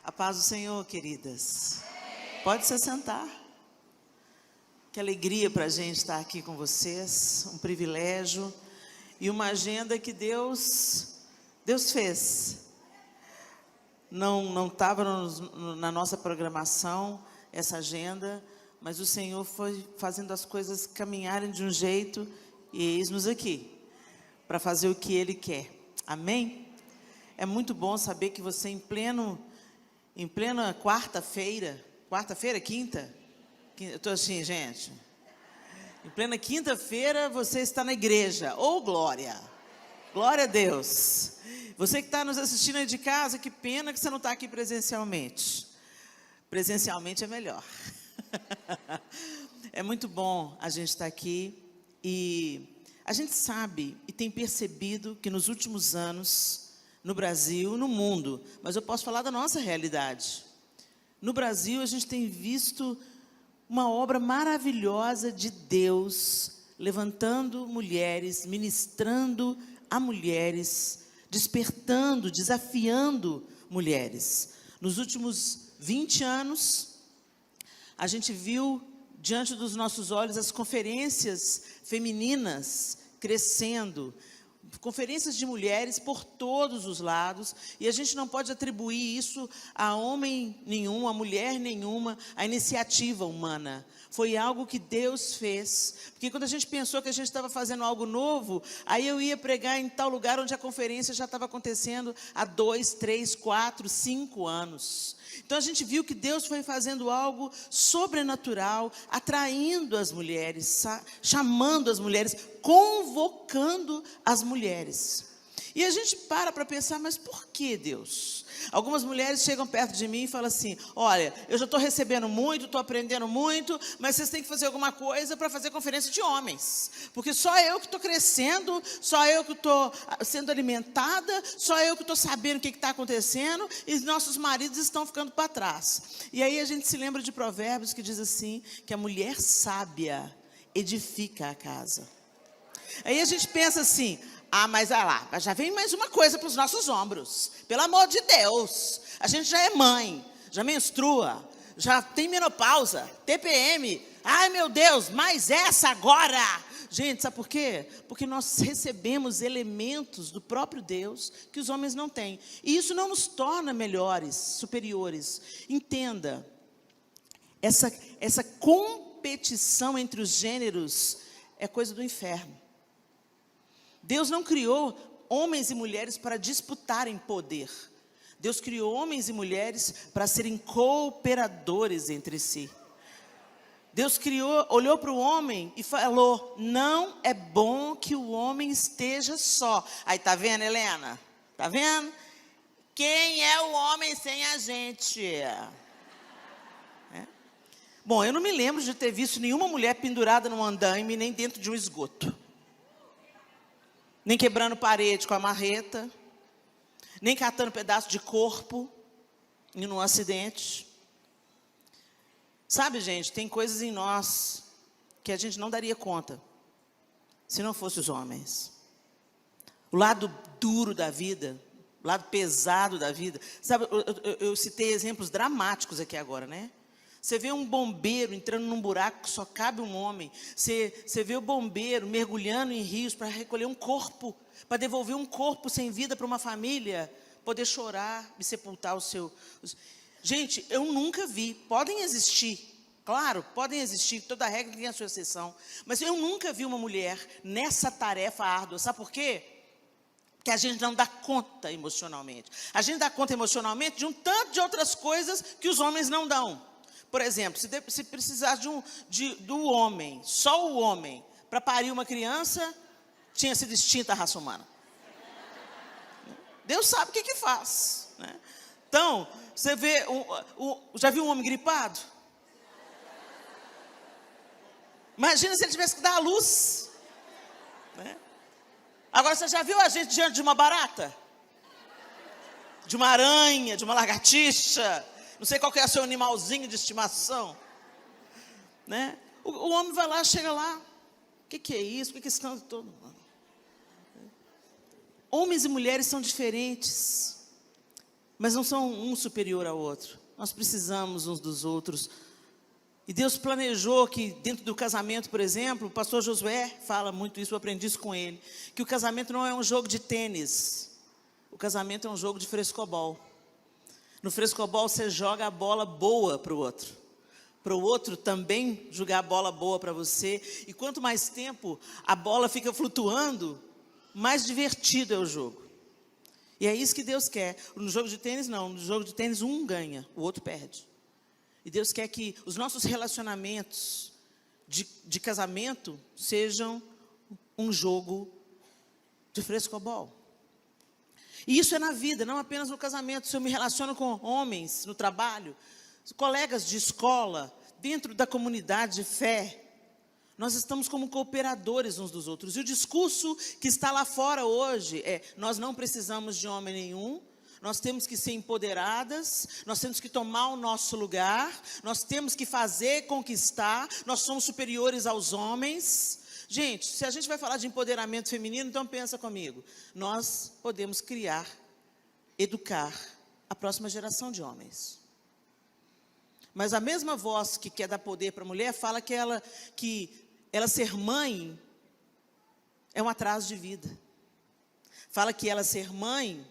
A paz do Senhor, queridas. Pode se sentar. Que alegria para a gente estar aqui com vocês. Um privilégio e uma agenda que Deus fez. Não estava na nossa programação essa agenda, mas o Senhor foi fazendo as coisas caminharem de um jeito e eis-nos aqui para fazer o que Ele quer. Amém? É muito bom saber que você em plena quarta-feira, quinta? Eu estou assim, gente. Em plena quinta-feira você está na igreja. Oh, glória! Glória a Deus! Você que está nos assistindo aí de casa, que pena que você não está aqui presencialmente. Presencialmente é melhor. É muito bom a gente estar aqui e a gente sabe e tem percebido que nos últimos anos, no Brasil, no mundo, mas eu posso falar da nossa realidade. No Brasil, a gente tem visto uma obra maravilhosa de Deus, levantando mulheres, ministrando a mulheres, despertando, desafiando mulheres. Nos últimos 20 anos, a gente viu diante dos nossos olhos as conferências femininas crescendo, conferências de mulheres por todos os lados, e a gente não pode atribuir isso a homem nenhum, a mulher nenhuma, a iniciativa humana. Foi algo que Deus fez, porque quando a gente pensou que a gente estava fazendo algo novo, aí eu ia pregar em tal lugar onde a conferência já estava acontecendo há 2, 3, 4, 5 anos. Então a gente viu que Deus foi fazendo algo sobrenatural, atraindo as mulheres, chamando as mulheres, convocando as mulheres. E a gente para pensar, mas por que Deus? Algumas mulheres chegam perto de mim e falam assim, olha, eu já estou recebendo muito, estou aprendendo muito, mas vocês têm que fazer alguma coisa para fazer conferência de homens, porque só eu que estou crescendo, só eu que estou sendo alimentada, só eu que estou sabendo o que está acontecendo, e nossos maridos estão ficando para trás. E aí a gente se lembra de Provérbios que diz assim, que a mulher sábia edifica a casa. Aí a gente pensa assim, mas olha lá, já vem mais uma coisa para os nossos ombros. Pelo amor de Deus, a gente já é mãe, já menstrua, já tem menopausa, TPM. Ai, meu Deus, mas essa agora? Gente, sabe por quê? Porque nós recebemos elementos do próprio Deus que os homens não têm. E isso não nos torna melhores, superiores. Entenda, essa competição entre os gêneros é coisa do inferno. Deus não criou homens e mulheres para disputarem poder. Deus criou homens e mulheres para serem cooperadores entre si. Deus olhou para o homem e falou, não é bom que o homem esteja só. Aí, tá vendo, Helena? Tá vendo? Quem é o homem sem a gente? Bom, eu não me lembro de ter visto nenhuma mulher pendurada num andaime, nem dentro de um esgoto. Nem quebrando parede com a marreta, nem catando pedaço de corpo em um acidente. Sabe, gente, tem coisas em nós que a gente não daria conta se não fossem os homens. O lado duro da vida, o lado pesado da vida. Sabe, eu citei exemplos dramáticos aqui agora, né? Você vê um bombeiro entrando num buraco que só cabe um homem. Você vê o bombeiro mergulhando em rios para recolher um corpo, para devolver um corpo sem vida para uma família, poder chorar e sepultar o seu... Gente, eu nunca vi, podem existir, claro, podem existir, toda regra tem a sua exceção, mas eu nunca vi uma mulher nessa tarefa árdua. Sabe por quê? Porque a gente não dá conta emocionalmente. A gente dá conta emocionalmente de um tanto de outras coisas que os homens não dão. Por exemplo, se precisasse do homem, só o homem, para parir uma criança, tinha sido extinta a raça humana. Deus sabe o que faz, né? Então, você vê, já viu um homem gripado? Imagina se ele tivesse que dar à luz, né? Agora, você já viu a gente diante de uma barata? De uma aranha, de uma lagartixa? Não sei qual que é o seu animalzinho de estimação, né? O homem vai lá, chega lá. O que é isso? O que é esse canto todo? Homens e mulheres são diferentes. mas não são um superior ao outro. Nós precisamos uns dos outros. E Deus planejou que dentro do casamento, por exemplo, o pastor Josué fala muito isso, eu aprendi isso com ele, que o casamento não é um jogo de tênis, o casamento é um jogo de frescobol. No frescobol você joga a bola boa para o outro também jogar a bola boa para você, e quanto mais tempo a bola fica flutuando, mais divertido é o jogo. E é isso que Deus quer. No jogo de tênis não, no jogo de tênis um ganha, o outro perde. E Deus quer que os nossos relacionamentos de casamento sejam um jogo de frescobol. E isso é na vida, não apenas no casamento. Se eu me relaciono com homens no trabalho, colegas de escola, dentro da comunidade de fé, nós estamos como cooperadores uns dos outros. E o discurso que está lá fora hoje é: nós não precisamos de homem nenhum, nós temos que ser empoderadas, nós temos que tomar o nosso lugar, nós temos que fazer, conquistar, nós somos superiores aos homens. Gente, se a gente vai falar de empoderamento feminino, então pensa comigo. Nós podemos criar, educar a próxima geração de homens. Mas a mesma voz que quer dar poder para a mulher fala que ela ser mãe é um atraso de vida. Fala que ela ser mãe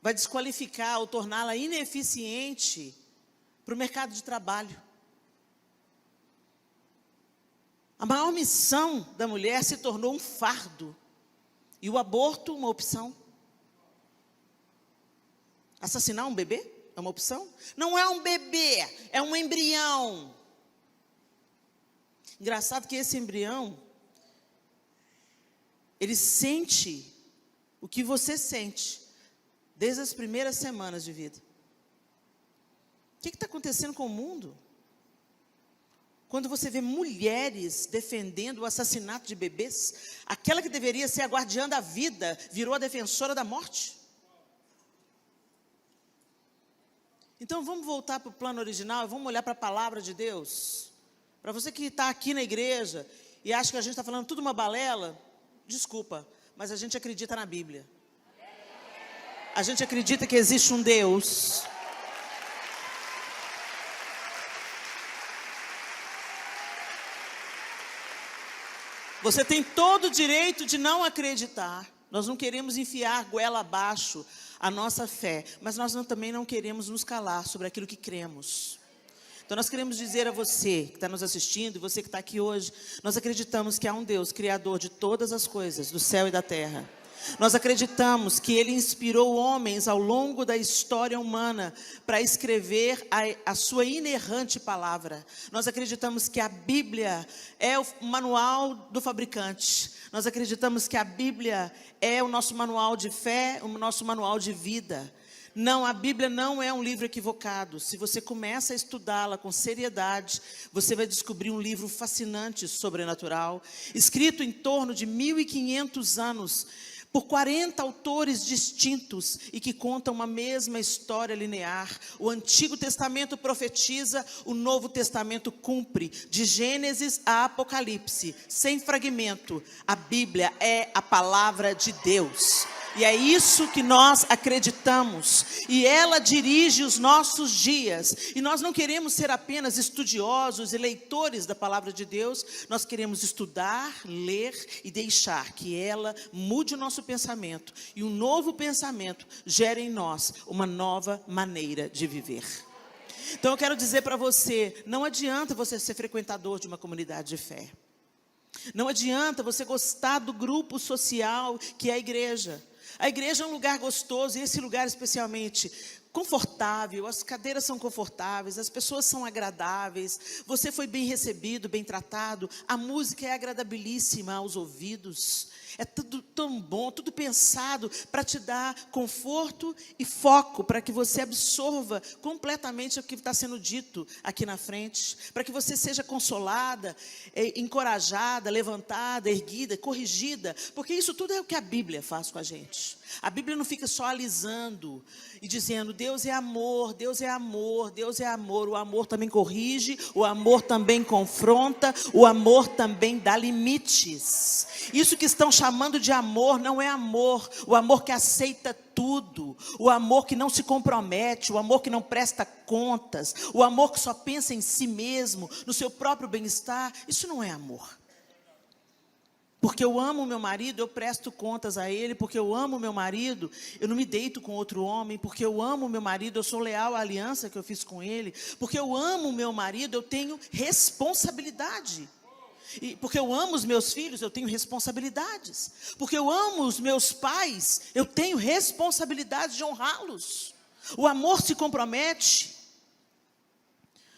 vai desqualificar ou torná-la ineficiente para o mercado de trabalho. A maior missão da mulher se tornou um fardo e o aborto uma opção. Assassinar um bebê é uma opção? Não é um bebê, é um embrião. Engraçado que esse embrião, ele sente o que você sente desde as primeiras semanas de vida. O que está acontecendo com o mundo? Quando você vê mulheres defendendo o assassinato de bebês, aquela que deveria ser a guardiã da vida, virou a defensora da morte. Então vamos voltar para o plano original e vamos olhar para a palavra de Deus. Para você que está aqui na igreja e acha que a gente está falando tudo uma balela, desculpa, mas a gente acredita na Bíblia. A gente acredita que existe um Deus. Você tem todo o direito de não acreditar. Nós não queremos enfiar goela abaixo a nossa fé, mas nós também não queremos nos calar sobre aquilo que cremos. Então nós queremos dizer a você que está nos assistindo, e você que está aqui hoje, nós acreditamos que há um Deus, Criador de todas as coisas, do céu e da terra. Nós acreditamos que Ele inspirou homens ao longo da história humana para escrever a sua inerrante palavra. Nós acreditamos que a Bíblia é o manual do fabricante. Nós acreditamos que a Bíblia é o nosso manual de fé, o nosso manual de vida. Não, a Bíblia não é um livro equivocado. Se você começa a estudá-la com seriedade, você vai descobrir um livro fascinante, sobrenatural, escrito em torno de 1500 anos, por 40 autores distintos e que contam uma mesma história linear. O Antigo Testamento profetiza, o Novo Testamento cumpre, de Gênesis a Apocalipse, sem fragmento. A Bíblia é a palavra de Deus. E é isso que nós acreditamos, e ela dirige os nossos dias, e nós não queremos ser apenas estudiosos e leitores da palavra de Deus, nós queremos estudar, ler e deixar que ela mude o nosso pensamento, e um novo pensamento gere em nós uma nova maneira de viver. Então eu quero dizer para você, não adianta você ser frequentador de uma comunidade de fé, não adianta você gostar do grupo social que é a igreja. A igreja é um lugar gostoso, e esse lugar especialmente confortável, as cadeiras são confortáveis, as pessoas são agradáveis, você foi bem recebido, bem tratado, a música é agradabilíssima aos ouvidos, é tudo tão bom, tudo pensado para te dar conforto e foco, para que você absorva completamente o que está sendo dito aqui na frente, para que você seja consolada, encorajada, levantada, erguida, corrigida, porque isso tudo é o que a Bíblia faz com a gente. A Bíblia não fica só alisando e dizendo: Deus é amor, Deus é amor, Deus é amor. O amor também corrige, o amor também confronta, o amor também dá limites. Isso que estão chamando de amor não é amor, o amor que aceita tudo, o amor que não se compromete, o amor que não presta contas, o amor que só pensa em si mesmo, no seu próprio bem-estar. Isso não é amor. Porque eu amo o meu marido, eu presto contas a ele. Porque eu amo o meu marido, eu não me deito com outro homem. Porque eu amo o meu marido, eu sou leal à aliança que eu fiz com ele. Porque eu amo o meu marido, eu tenho responsabilidade. E porque eu amo os meus filhos, eu tenho responsabilidades. Porque eu amo os meus pais, eu tenho responsabilidade de honrá-los. O amor se compromete.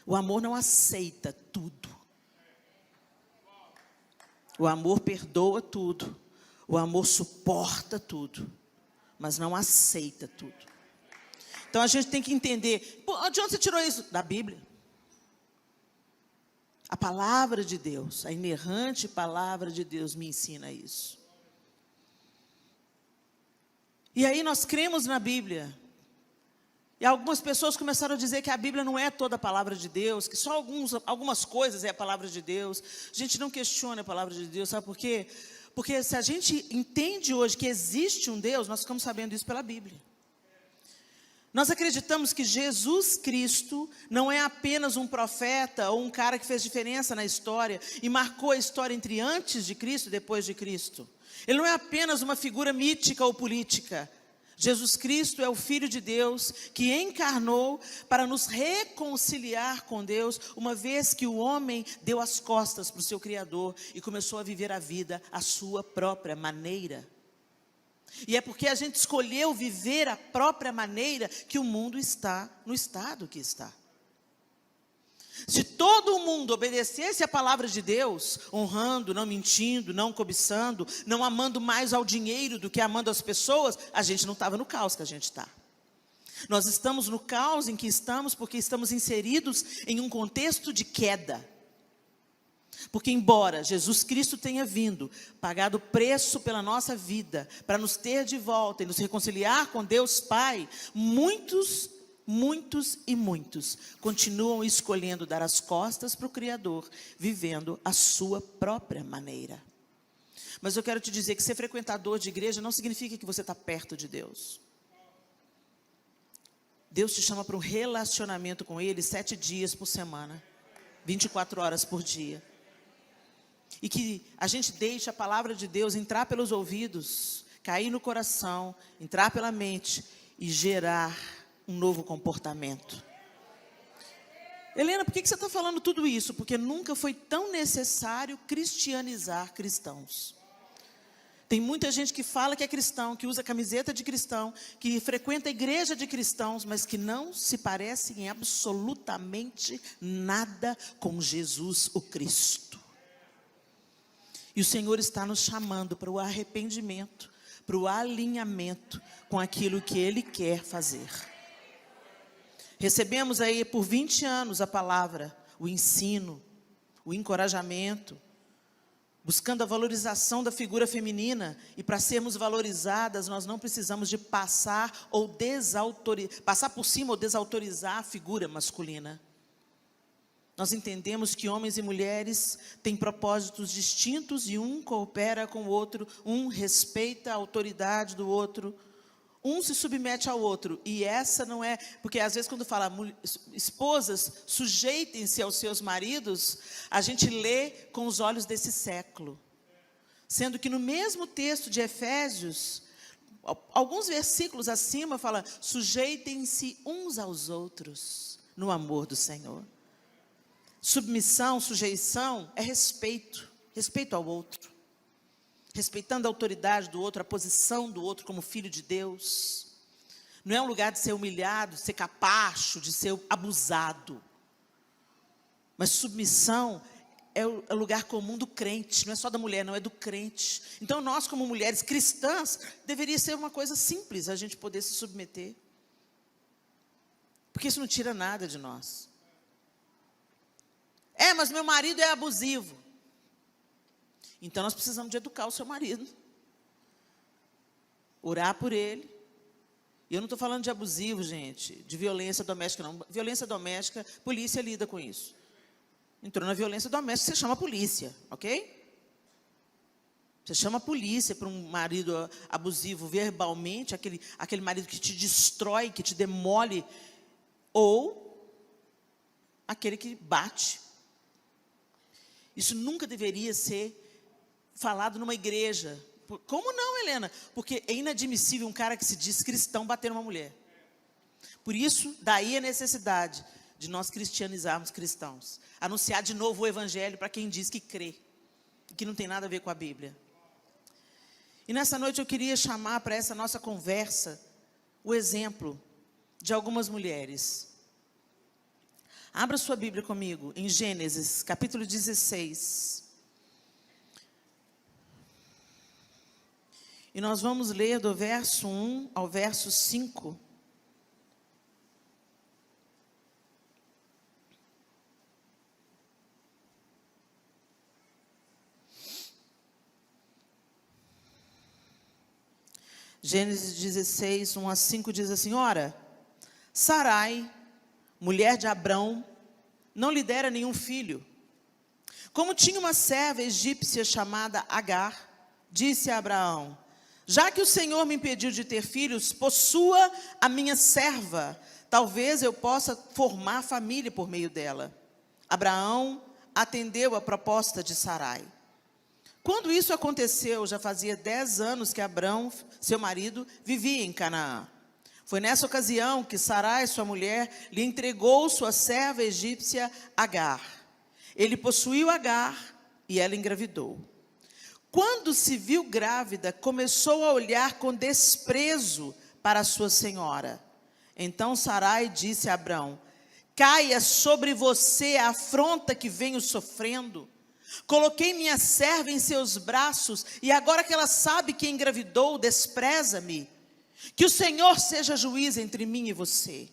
O amor não aceita tudo. O amor perdoa tudo, o amor suporta tudo, mas não aceita tudo. Então a gente tem que entender, de onde você tirou isso? Da Bíblia. A palavra de Deus, a inerrante palavra de Deus me ensina isso. E aí nós cremos na Bíblia. E algumas pessoas começaram a dizer que a Bíblia não é toda a palavra de Deus, que só algumas coisas é a palavra de Deus. A gente não questiona a palavra de Deus, sabe por quê? Porque se a gente entende hoje que existe um Deus, nós ficamos sabendo isso pela Bíblia. Nós acreditamos que Jesus Cristo não é apenas um profeta ou um cara que fez diferença na história e marcou a história entre antes de Cristo e depois de Cristo. Ele não é apenas uma figura mítica ou política. Jesus Cristo é o Filho de Deus que encarnou para nos reconciliar com Deus, uma vez que o homem deu as costas para o seu Criador e começou a viver a vida à sua própria maneira. E é porque a gente escolheu viver a própria maneira que o mundo está no estado que está. Se todo mundo obedecesse a palavra de Deus, honrando, não mentindo, não cobiçando, não amando mais ao dinheiro do que amando as pessoas, a gente não estava no caos que a gente está. Nós estamos no caos em que estamos porque estamos inseridos em um contexto de queda. Porque embora Jesus Cristo tenha vindo, pagado o preço pela nossa vida, para nos ter de volta e nos reconciliar com Deus Pai, muitos continuam escolhendo dar as costas para o Criador, vivendo a sua própria maneira. Mas eu quero te dizer que ser frequentador de igreja não significa que você está perto de Deus. Deus te chama para um relacionamento com Ele 7 dias por semana, 24 horas por dia. E que a gente deixe a palavra de Deus entrar pelos ouvidos, cair no coração, entrar pela mente e gerar um novo comportamento. Helena, por que você está falando tudo isso? Porque nunca foi tão necessário cristianizar cristãos. Tem muita gente que fala que é cristão, que usa camiseta de cristão, que frequenta a igreja de cristãos, mas que não se parece em absolutamente nada com Jesus o Cristo. E o Senhor está nos chamando para o arrependimento, para o alinhamento com aquilo que Ele quer fazer. Recebemos aí por 20 anos a palavra, o ensino, o encorajamento, buscando a valorização da figura feminina. E para sermos valorizadas, nós não precisamos de passar por cima ou desautorizar a figura masculina. Nós entendemos que homens e mulheres têm propósitos distintos e um coopera com o outro, um respeita a autoridade do outro, um se submete ao outro. E essa não é... Porque às vezes quando fala esposas, sujeitem-se aos seus maridos, a gente lê com os olhos desse século. Sendo que no mesmo texto de Efésios, alguns versículos acima fala, sujeitem-se uns aos outros no amor do Senhor. Submissão, sujeição é respeito, respeito ao outro. Respeitando a autoridade do outro, a posição do outro como filho de Deus. Não é um lugar de ser humilhado, de ser capacho, de ser abusado. Mas submissão é o lugar comum do crente, não é só da mulher, não, é do crente. Então nós como mulheres cristãs, deveria ser uma coisa simples, a gente poder se submeter. Porque isso não tira nada de nós. Mas meu marido é abusivo. Então nós precisamos de educar o seu marido. Orar por ele. E eu não estou falando de abusivo, gente, de violência doméstica, não. Violência doméstica, polícia lida com isso. Entrou na violência doméstica, você chama a polícia, ok? Você chama a polícia para um marido abusivo verbalmente, aquele marido que te destrói, que te demole, ou aquele que bate. Isso nunca deveria ser falado numa igreja. Como não, Helena? Porque é inadmissível um cara que se diz cristão bater numa mulher. Por isso, daí a necessidade de nós cristianizarmos cristãos. Anunciar de novo o evangelho para quem diz que crê, que não tem nada a ver com a Bíblia. E nessa noite eu queria chamar para essa nossa conversa o exemplo de algumas mulheres. Abra sua Bíblia comigo em Gênesis, capítulo 16. E nós vamos ler do verso 1 ao verso 5. Gênesis 16, 1 a 5 diz assim: Ora, Sarai, mulher de Abrão, não lhe dera nenhum filho. Como tinha uma serva egípcia chamada Agar, disse a Abraão: já que o Senhor me impediu de ter filhos, possua a minha serva, talvez eu possa formar família por meio dela. Abraão atendeu a proposta de Sarai. Quando isso aconteceu, já fazia 10 anos que Abrão, seu marido, vivia em Canaã. Foi nessa ocasião que Sarai, sua mulher, lhe entregou sua serva egípcia Agar. Ele possuiu Agar e ela engravidou. Quando se viu grávida, começou a olhar com desprezo para sua senhora. Então Sarai disse a Abrão: caia sobre você a afronta que venho sofrendo. Coloquei minha serva em seus braços, e agora que ela sabe que engravidou, despreza-me. Que o Senhor seja juiz entre mim e você.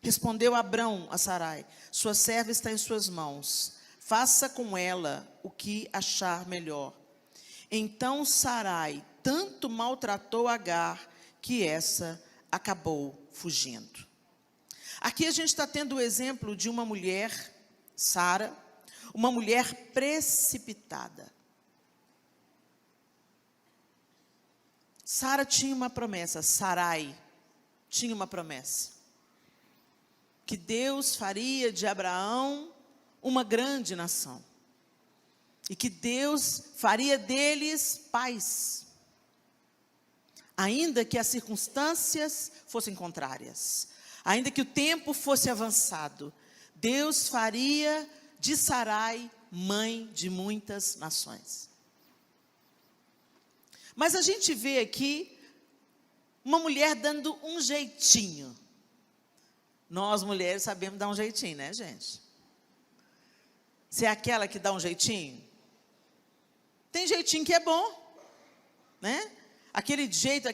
Respondeu Abrão a Sarai: sua serva está em suas mãos. Faça com ela o que achar melhor. Então Sarai tanto maltratou Agar, que essa acabou fugindo. Aqui a gente está tendo o exemplo de uma mulher, Sara, uma mulher precipitada. Sara tinha uma promessa, Sarai tinha uma promessa. Que Deus faria de Abraão uma grande nação. E que Deus faria deles pais. Ainda que as circunstâncias fossem contrárias. Ainda que o tempo fosse avançado. Deus faria de Sarai mãe de muitas nações. Mas a gente vê aqui uma mulher dando um jeitinho. Nós mulheres sabemos dar um jeitinho, né, gente? Você é aquela que dá um jeitinho? Tem jeitinho que é bom, né? Aquele jeito,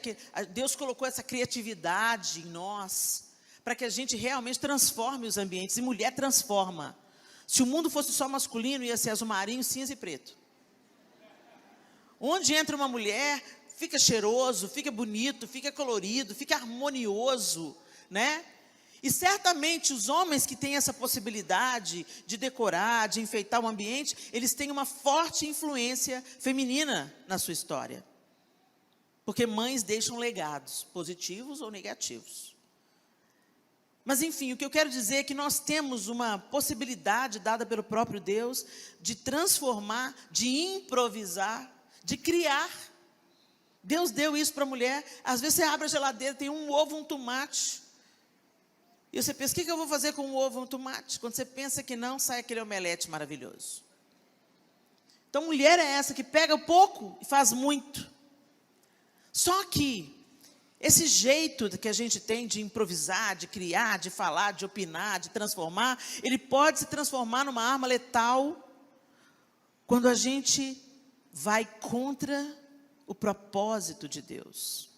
Deus colocou essa criatividade em nós, para que a gente realmente transforme os ambientes, e mulher transforma. Se o mundo fosse só masculino, ia ser azul marinho, cinza e preto. Onde entra uma mulher, fica cheiroso, fica bonito, fica colorido, fica harmonioso, né? E certamente os homens que têm essa possibilidade de decorar, de enfeitar o ambiente, eles têm uma forte influência feminina na sua história. Porque mães deixam legados, positivos ou negativos. Mas enfim, o que eu quero dizer é que nós temos uma possibilidade dada pelo próprio Deus de transformar, de improvisar, de criar. Deus deu isso para a mulher. Às vezes você abre a geladeira, tem um ovo, um tomate. E você pensa, o que eu vou fazer com um ovo e um tomate? Quando você pensa que não, sai aquele omelete maravilhoso. Então, mulher é essa que pega pouco e faz muito. Só que esse jeito que a gente tem de improvisar, de criar, de falar, de opinar, de transformar, ele pode se transformar numa arma letal quando a gente vai contra o propósito de Deus.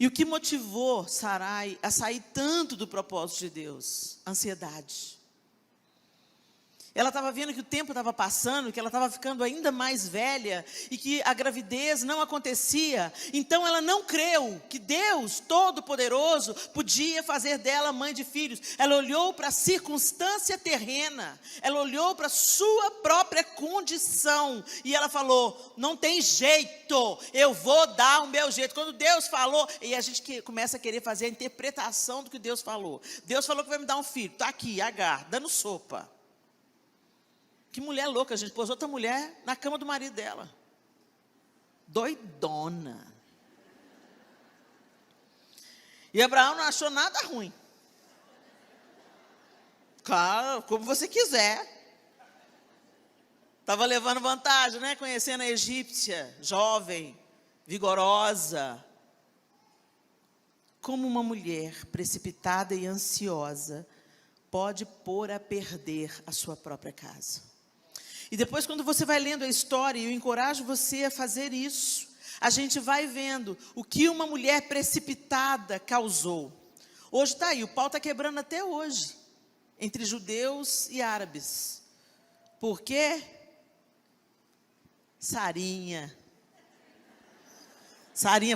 E o que motivou Sarai a sair tanto do propósito de Deus? Ansiedade. Ela estava vendo que o tempo estava passando, que ela estava ficando ainda mais velha e que a gravidez não acontecia. Então ela não creu que Deus Todo-Poderoso podia fazer dela mãe de filhos. Ela olhou para a circunstância terrena, ela olhou para a sua própria condição e ela falou: não tem jeito, eu vou dar o meu jeito. Quando Deus falou, e a gente começa a querer fazer a interpretação do que Deus falou. Deus falou que vai me dar um filho, está aqui, Agar, dando sopa. Que mulher louca, a gente pôs outra mulher na cama do marido dela. Doidona. E Abraão não achou nada ruim. Claro, como você quiser. Estava levando vantagem, né? Conhecendo a egípcia, jovem, vigorosa. Como uma mulher precipitada e ansiosa pode pôr a perder a sua própria casa. E depois, quando você vai lendo a história, e eu encorajo você a fazer isso, a gente vai vendo o que uma mulher precipitada causou. Hoje está aí, o pau está quebrando até hoje, entre judeus e árabes. Por quê? Sarinha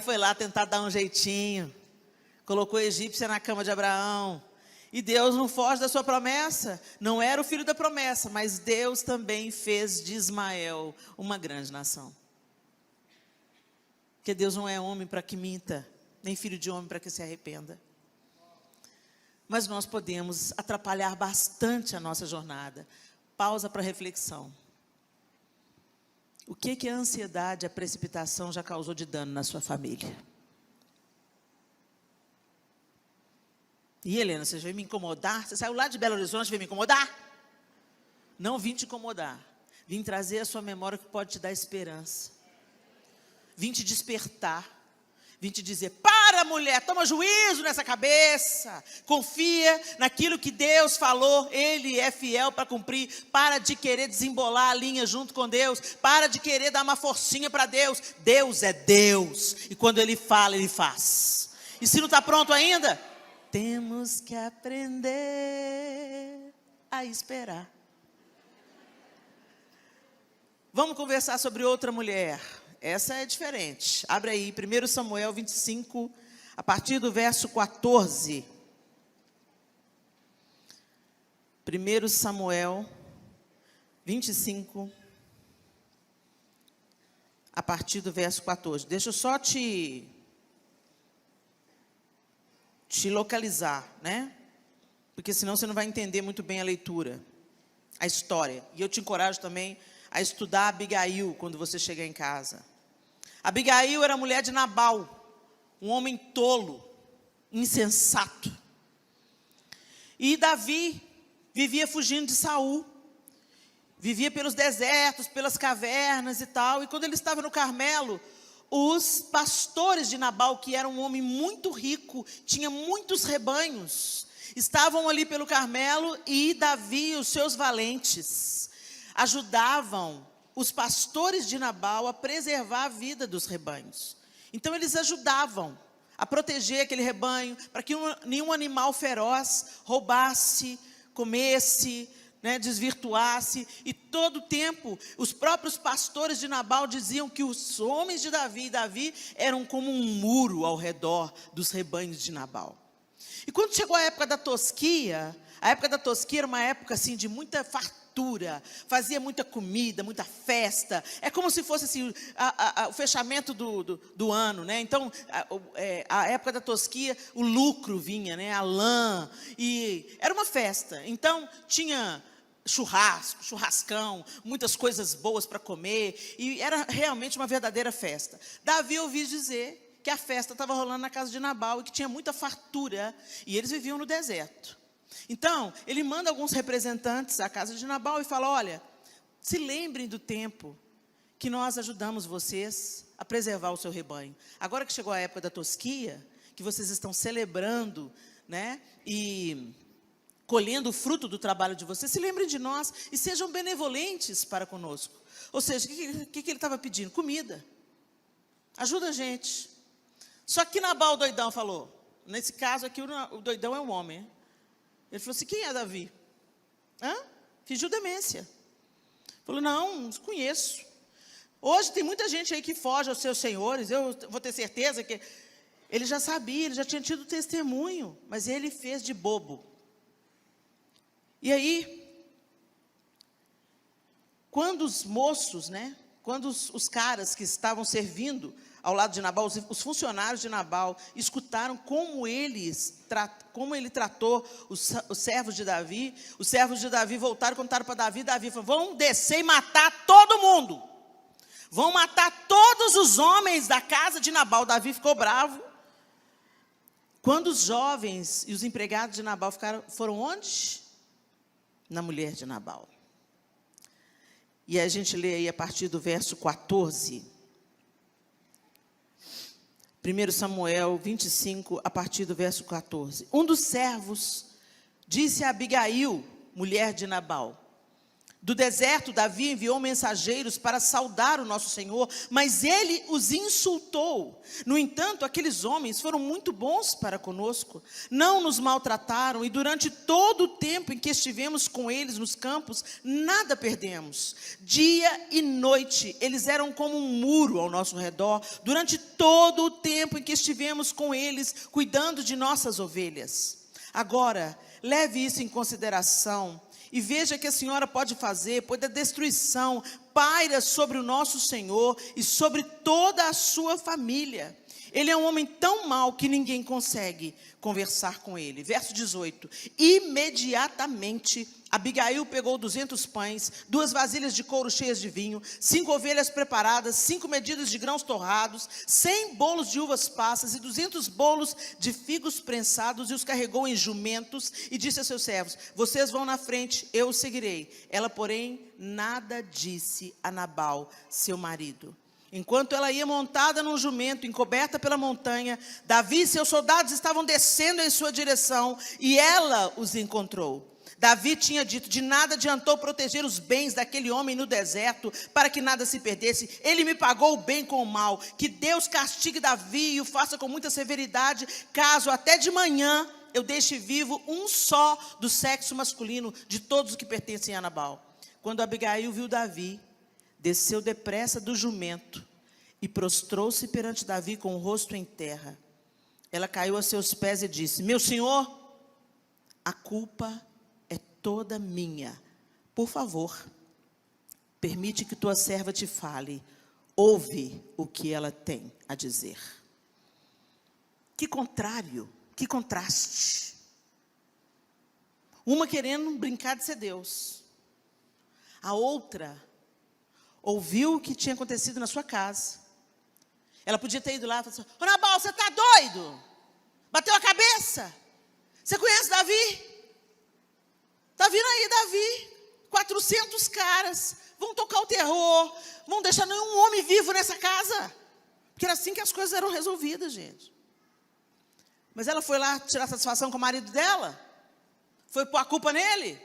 foi lá tentar dar um jeitinho, colocou a egípcia na cama de Abraão. E Deus não foge da sua promessa. Não era o filho da promessa, mas Deus também fez de Ismael uma grande nação. Porque Deus não é homem para que minta, nem filho de homem para que se arrependa. Mas nós podemos atrapalhar bastante a nossa jornada. Pausa para reflexão. O que a ansiedade, a precipitação já causou de dano na sua família? E Helena, você veio me incomodar? Você saiu lá de Belo Horizonte, veio me incomodar? Não vim te incomodar. Vim trazer a sua memória que pode te dar esperança. Vim te despertar. Vim te dizer: para, mulher, toma juízo nessa cabeça. Confia naquilo que Deus falou. Ele é fiel para cumprir. Para de querer desembolar a linha junto com Deus. Para de querer dar uma forcinha para Deus. Deus é Deus. E quando Ele fala, Ele faz. E se não está pronto ainda, temos que aprender a esperar. Vamos conversar sobre outra mulher. Essa é diferente. Abre aí, 1 Samuel 25, a partir do verso 14. 1 Samuel 25, a partir do verso 14. Deixa eu só te localizar, né? Porque senão você não vai entender muito bem a leitura, a história. E eu te encorajo também a estudar Abigail quando você chegar em casa. Abigail era mulher de Nabal, um homem tolo, insensato. E Davi vivia fugindo de Saul. Vivia pelos desertos, pelas cavernas e tal. E quando ele estava no Carmelo, os pastores de Nabal, que era um homem muito rico, tinha muitos rebanhos, estavam ali pelo Carmelo, e Davi e os seus valentes ajudavam os pastores de Nabal a preservar a vida dos rebanhos. Então eles ajudavam a proteger aquele rebanho, para que nenhum animal feroz roubasse, comesse, desvirtuasse. E todo o tempo, os próprios pastores de Nabal diziam que os homens de Davi eram como um muro ao redor dos rebanhos de Nabal. E quando chegou a época da tosquia era uma época assim de muita fartura, fazia muita comida, muita festa. É como se fosse assim, o fechamento do ano, né? Então, a época da tosquia, o lucro vinha, né? A lã, e era uma festa. Então, tinha churrascão, muitas coisas boas para comer, e era realmente uma verdadeira festa. Davi ouviu dizer que a festa estava rolando na casa de Nabal e que tinha muita fartura, e eles viviam no deserto. Então, ele manda alguns representantes à casa de Nabal e fala: olha, se lembrem do tempo que nós ajudamos vocês a preservar o seu rebanho. Agora que chegou a época da tosquia, que vocês estão celebrando, né, e colhendo o fruto do trabalho de vocês, se lembrem de nós e sejam benevolentes para conosco. Ou seja, o que ele estava pedindo? Comida. Ajuda a gente. Só que Nabal, o doidão, falou, nesse caso aqui o doidão é um homem. Ele falou assim: quem é Davi? Hã? Fingiu demência. Falou, não conheço. Hoje tem muita gente aí que foge aos seus senhores, eu vou ter certeza que... Ele já sabia, ele já tinha tido testemunho, mas ele fez de bobo. E aí, quando os moços, quando os caras que estavam servindo ao lado de Nabal, os funcionários de Nabal, escutaram como ele tratou os servos de Davi, os servos de Davi voltaram, contaram para Davi, Davi falou, vão descer e matar todo mundo. Vão matar todos os homens da casa de Nabal. Davi ficou bravo. Quando os jovens e os empregados de Nabal foram onde? Na mulher de Nabal. E a gente lê aí a partir do verso 14. 1 Samuel 25, a partir do verso 14. Um dos servos disse a Abigail, mulher de Nabal, do deserto Davi enviou mensageiros para saudar o nosso Senhor, mas ele os insultou. No entanto, aqueles homens foram muito bons para conosco, não nos maltrataram, e durante todo o tempo em que estivemos com eles nos campos, nada perdemos. Dia e noite, eles eram como um muro ao nosso redor, durante todo o tempo em que estivemos com eles, cuidando de nossas ovelhas. Agora, leve isso em consideração, e veja que a senhora pode fazer, pois a destruição paira sobre o nosso Senhor e sobre toda a sua família. Ele é um homem tão mau que ninguém consegue conversar com ele. Verso 18. Imediatamente, Abigail pegou 200 pães, 2 vasilhas de couro cheias de vinho, 5 ovelhas preparadas, 5 medidas de grãos torrados, 100 bolos de uvas passas e 200 bolos de figos prensados, e os carregou em jumentos e disse a seus servos, vocês vão na frente, eu os seguirei. Ela, porém, nada disse a Nabal, seu marido. Enquanto ela ia montada num jumento, encoberta pela montanha, Davi e seus soldados estavam descendo em sua direção, e ela os encontrou. Davi tinha dito, de nada adiantou proteger os bens daquele homem no deserto, para que nada se perdesse. Ele me pagou o bem com o mal. Que Deus castigue Davi e o faça com muita severidade, caso até de manhã eu deixe vivo um só do sexo masculino, de todos os que pertencem a Nabal. Quando Abigail viu Davi, desceu depressa do jumento e prostrou-se perante Davi com o rosto em terra. Ela caiu a seus pés e disse, meu senhor, a culpa é toda minha. Por favor, permite que tua serva te fale. Ouve o que ela tem a dizer. Que contrário, que contraste. Uma querendo brincar de ser Deus. A outra ouviu o que tinha acontecido na sua casa. Ela podia ter ido lá e falar assim, ô Nabal, você está doido? Bateu a cabeça? Você conhece Davi? Está vindo aí Davi, 400 caras, vão tocar o terror, vão deixar nenhum homem vivo nessa casa. Porque era assim que as coisas eram resolvidas, gente. Mas ela foi lá tirar satisfação com o marido dela? Foi pôr a culpa nele?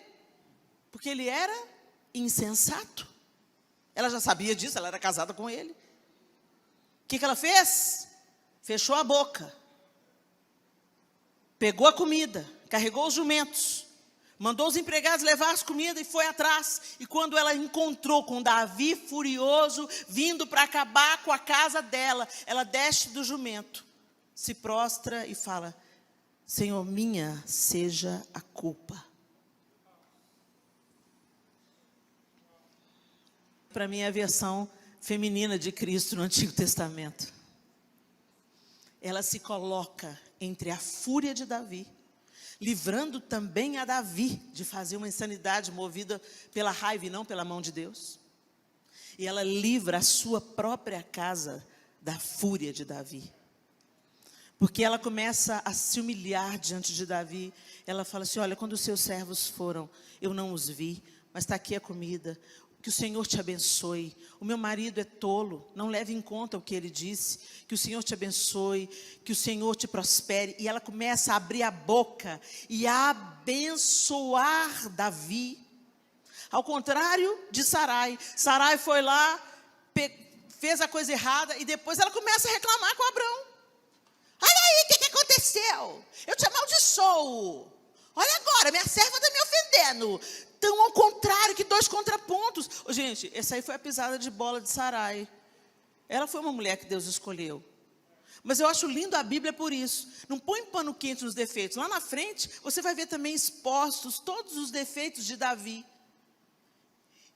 Porque ele era insensato. Ela já sabia disso, ela era casada com ele. O que ela fez? Fechou a boca. Pegou a comida, carregou os jumentos, mandou os empregados levar as comidas e foi atrás. E quando ela encontrou com Davi furioso, vindo para acabar com a casa dela, ela desce do jumento, se prostra e fala, Senhor, minha seja a culpa. Para mim é a versão feminina de Cristo no Antigo Testamento. Ela se coloca entre a fúria de Davi, livrando também a Davi de fazer uma insanidade movida pela raiva e não pela mão de Deus. E ela livra a sua própria casa da fúria de Davi. Porque ela começa a se humilhar diante de Davi. Ela fala assim, olha, quando os seus servos foram, eu não os vi, mas está aqui a comida. Que o Senhor te abençoe. O meu marido é tolo, não leve em conta o que ele disse. Que o Senhor te abençoe, que o Senhor te prospere. E ela começa a abrir a boca e a abençoar Davi. Ao contrário de Sarai. Sarai foi lá, fez a coisa errada e depois ela começa a reclamar com Abrão. Olha aí, o que aconteceu? Eu te amaldiçoo. Olha agora, minha serva está me ofendendo. Então, ao contrário, que dois contrapontos. Ô, gente, essa aí foi a pisada de bola de Sarai. Ela foi uma mulher que Deus escolheu. Mas eu acho lindo a Bíblia por isso. Não põe pano quente nos defeitos. Lá na frente, você vai ver também expostos todos os defeitos de Davi.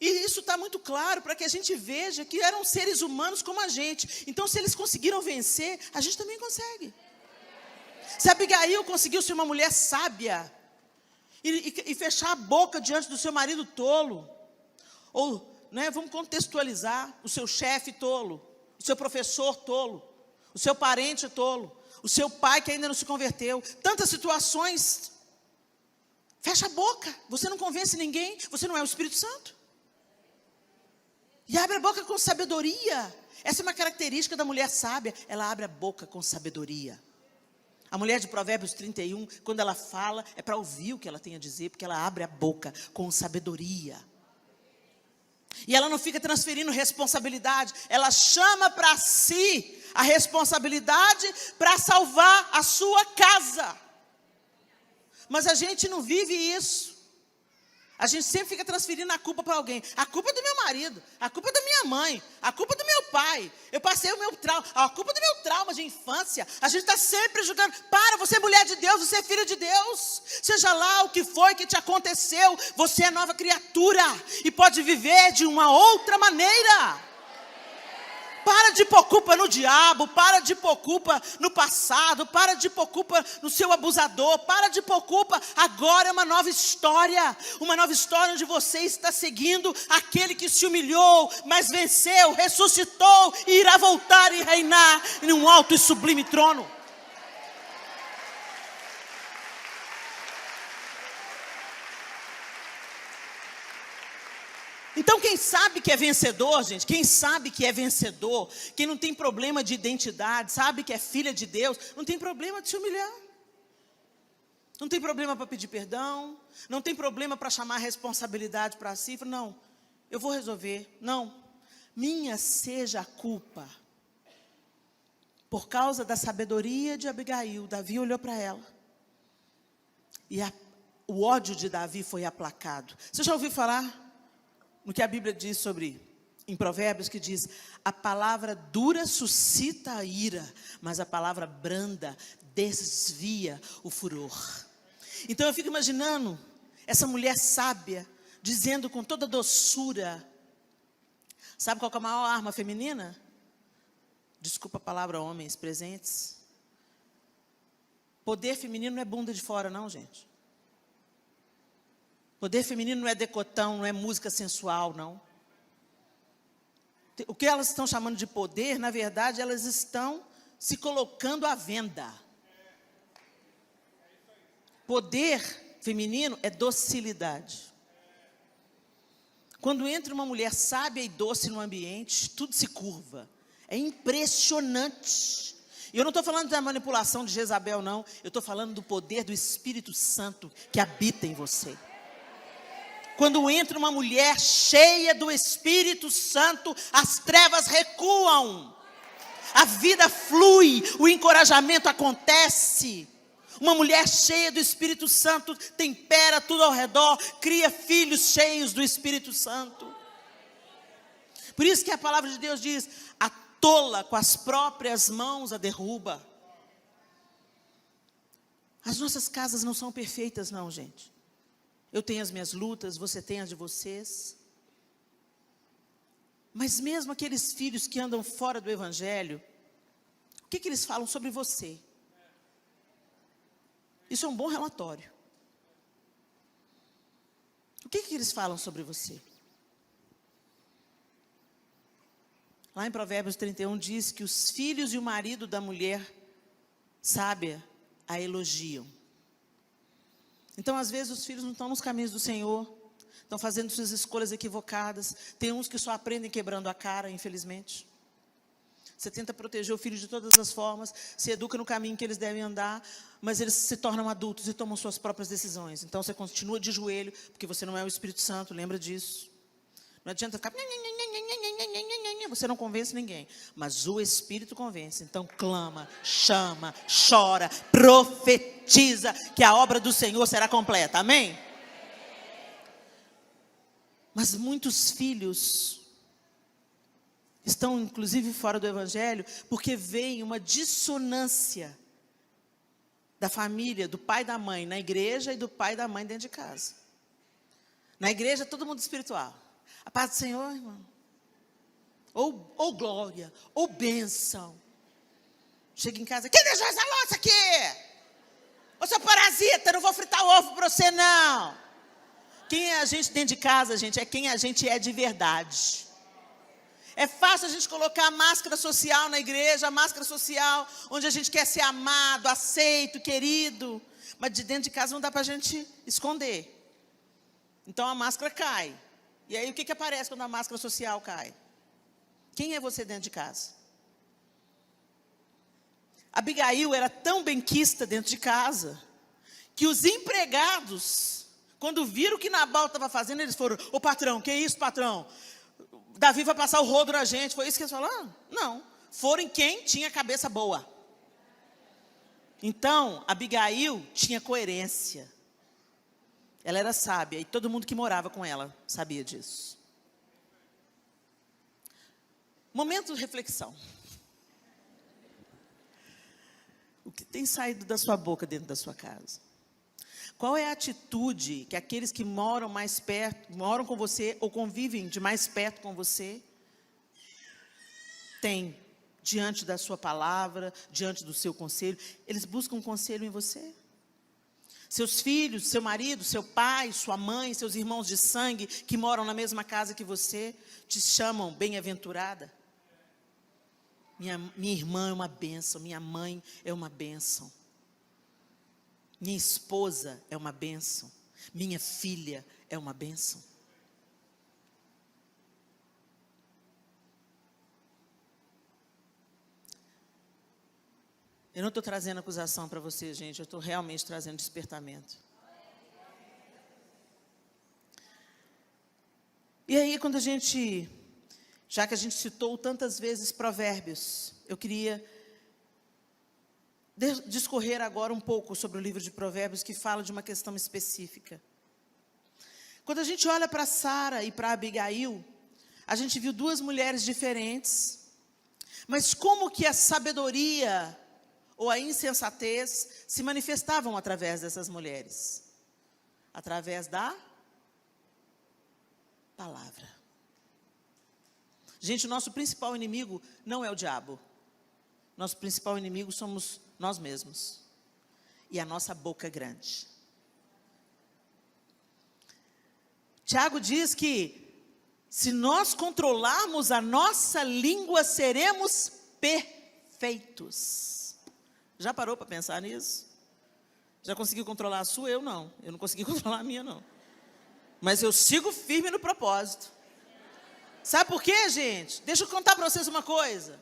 E isso está muito claro para que a gente veja que eram seres humanos como a gente. Então, se eles conseguiram vencer, a gente também consegue. Se Abigail conseguiu ser uma mulher sábia e fechar a boca diante do seu marido tolo, ou, né, vamos contextualizar, o seu chefe tolo, o seu professor tolo, o seu parente tolo, o seu pai que ainda não se converteu, tantas situações, fecha a boca, você não convence ninguém, você não é o Espírito Santo. E abre a boca com sabedoria. Essa é uma característica da mulher sábia, ela abre a boca com sabedoria. A mulher de Provérbios 31, quando ela fala, é para ouvir o que ela tem a dizer, porque ela abre a boca com sabedoria. E ela não fica transferindo responsabilidade, ela chama para si a responsabilidade para salvar a sua casa. Mas a gente não vive isso. A gente sempre fica transferindo a culpa para alguém. A culpa é do meu marido, a culpa é da minha mãe, a culpa é do meu pai. Eu passei o meu trauma, a culpa é do meu trauma de infância. A gente está sempre julgando. Para, você é mulher de Deus, você é filho de Deus. Seja lá o que foi que te aconteceu, você é nova criatura e pode viver de uma outra maneira. Para de pôr culpa no diabo, para de pôr culpa no passado, para de pôr culpa no seu abusador, para de pôr culpa. Agora é uma nova história onde você está seguindo aquele que se humilhou, mas venceu, ressuscitou e irá voltar e reinar em um alto e sublime trono. Então, quem sabe que é vencedor, gente, quem sabe que é vencedor, quem não tem problema de identidade, sabe que é filha de Deus, não tem problema de se humilhar. Não tem problema para pedir perdão, não tem problema para chamar a responsabilidade para si. Não, eu vou resolver. Não, minha seja a culpa. Por causa da sabedoria de Abigail, Davi olhou para ela. E o ódio de Davi foi aplacado. Você já ouviu falar no que a Bíblia diz sobre, em Provérbios, que diz: a palavra dura suscita a ira, mas a palavra branda desvia o furor. Então eu fico imaginando essa mulher sábia, dizendo com toda doçura, sabe qual que é a maior arma feminina? Desculpa a palavra, homens presentes. Poder feminino não é bunda de fora não, gente. Poder feminino não é decotão, não é música sensual, não. O que elas estão chamando de poder, na verdade, elas estão se colocando à venda. Poder feminino é docilidade. Quando entra uma mulher sábia e doce no ambiente, tudo se curva. É impressionante. E eu não estou falando da manipulação de Jezabel, não. Eu estou falando do poder do Espírito Santo que habita em você. Quando entra uma mulher cheia do Espírito Santo, as trevas recuam. A vida flui, o encorajamento acontece. Uma mulher cheia do Espírito Santo tempera tudo ao redor, cria filhos cheios do Espírito Santo. Por isso que a palavra de Deus diz: a tola com as próprias mãos a derruba. As nossas casas não são perfeitas não, gente. Eu tenho as minhas lutas, você tem as de vocês. Mas mesmo aqueles filhos que andam fora do Evangelho, o que eles falam sobre você? Isso é um bom relatório. O que eles falam sobre você? Lá em Provérbios 31 diz que os filhos e o marido da mulher sábia a elogiam. Então, às vezes, os filhos não estão nos caminhos do Senhor, estão fazendo suas escolhas equivocadas. Tem uns que só aprendem quebrando a cara, infelizmente. Você tenta proteger o filho de todas as formas, se educa no caminho que eles devem andar, mas eles se tornam adultos e tomam suas próprias decisões. Então, você continua de joelho, porque você não é o Espírito Santo, lembra disso. Não adianta ficar... Você não convence ninguém, mas o Espírito convence. Então clama, chama, chora, profetiza que a obra do Senhor será completa, amém? Mas muitos filhos estão, inclusive, fora do Evangelho, porque vem uma dissonância da família, do pai e da mãe na igreja e do pai e da mãe dentro de casa. Na igreja, todo mundo espiritual. A paz do Senhor, irmão. Ou glória, ou bênção. Chega em casa, quem deixou essa louça aqui? Ô, seu parasita, não vou fritar o ovo para você, não. Quem é a gente dentro de casa, gente, é quem a gente é de verdade. É fácil a gente colocar a máscara social na igreja, a máscara social onde a gente quer ser amado, aceito, querido. Mas de dentro de casa não dá para a gente esconder. Então a máscara cai. E aí o que aparece quando a máscara social cai? Quem é você dentro de casa? Abigail era tão benquista dentro de casa, que os empregados, quando viram o que Nabal estava fazendo, eles foram, ô patrão, que isso, patrão? Davi vai passar o rodo na gente. Foi isso que eles falaram? Não. Foram em quem tinha cabeça boa. Então, Abigail tinha coerência. Ela era sábia e todo mundo que morava com ela sabia disso. Momento de reflexão. O que tem saído da sua boca dentro da sua casa? Qual é a atitude que aqueles que moram mais perto, moram com você ou convivem de mais perto com você, têm diante da sua palavra, diante do seu conselho? Eles buscam conselho em você? Seus filhos, seu marido, seu pai, sua mãe, seus irmãos de sangue que moram na mesma casa que você, te chamam bem-aventurada? Minha irmã é uma bênção, minha mãe é uma bênção. Minha esposa é uma bênção. Minha filha é uma bênção. Eu não estou trazendo acusação para você, gente. Eu estou realmente trazendo despertamento. E aí, quando a gente... Já que a gente citou tantas vezes Provérbios, eu queria discorrer agora um pouco sobre o livro de Provérbios, que fala de uma questão específica. Quando a gente olha para Sara e para Abigail, a gente viu duas mulheres diferentes, mas como que a sabedoria ou a insensatez se manifestavam através dessas mulheres? Através da palavra. Gente, o nosso principal inimigo não é o diabo. Nosso principal inimigo somos nós mesmos. E a nossa boca grande. Tiago diz que se nós controlarmos a nossa língua, seremos perfeitos. Já parou para pensar nisso? Já conseguiu controlar a sua? Eu não consegui controlar a minha, não. Mas eu sigo firme no propósito. Sabe por quê, gente? Deixa eu contar para vocês uma coisa.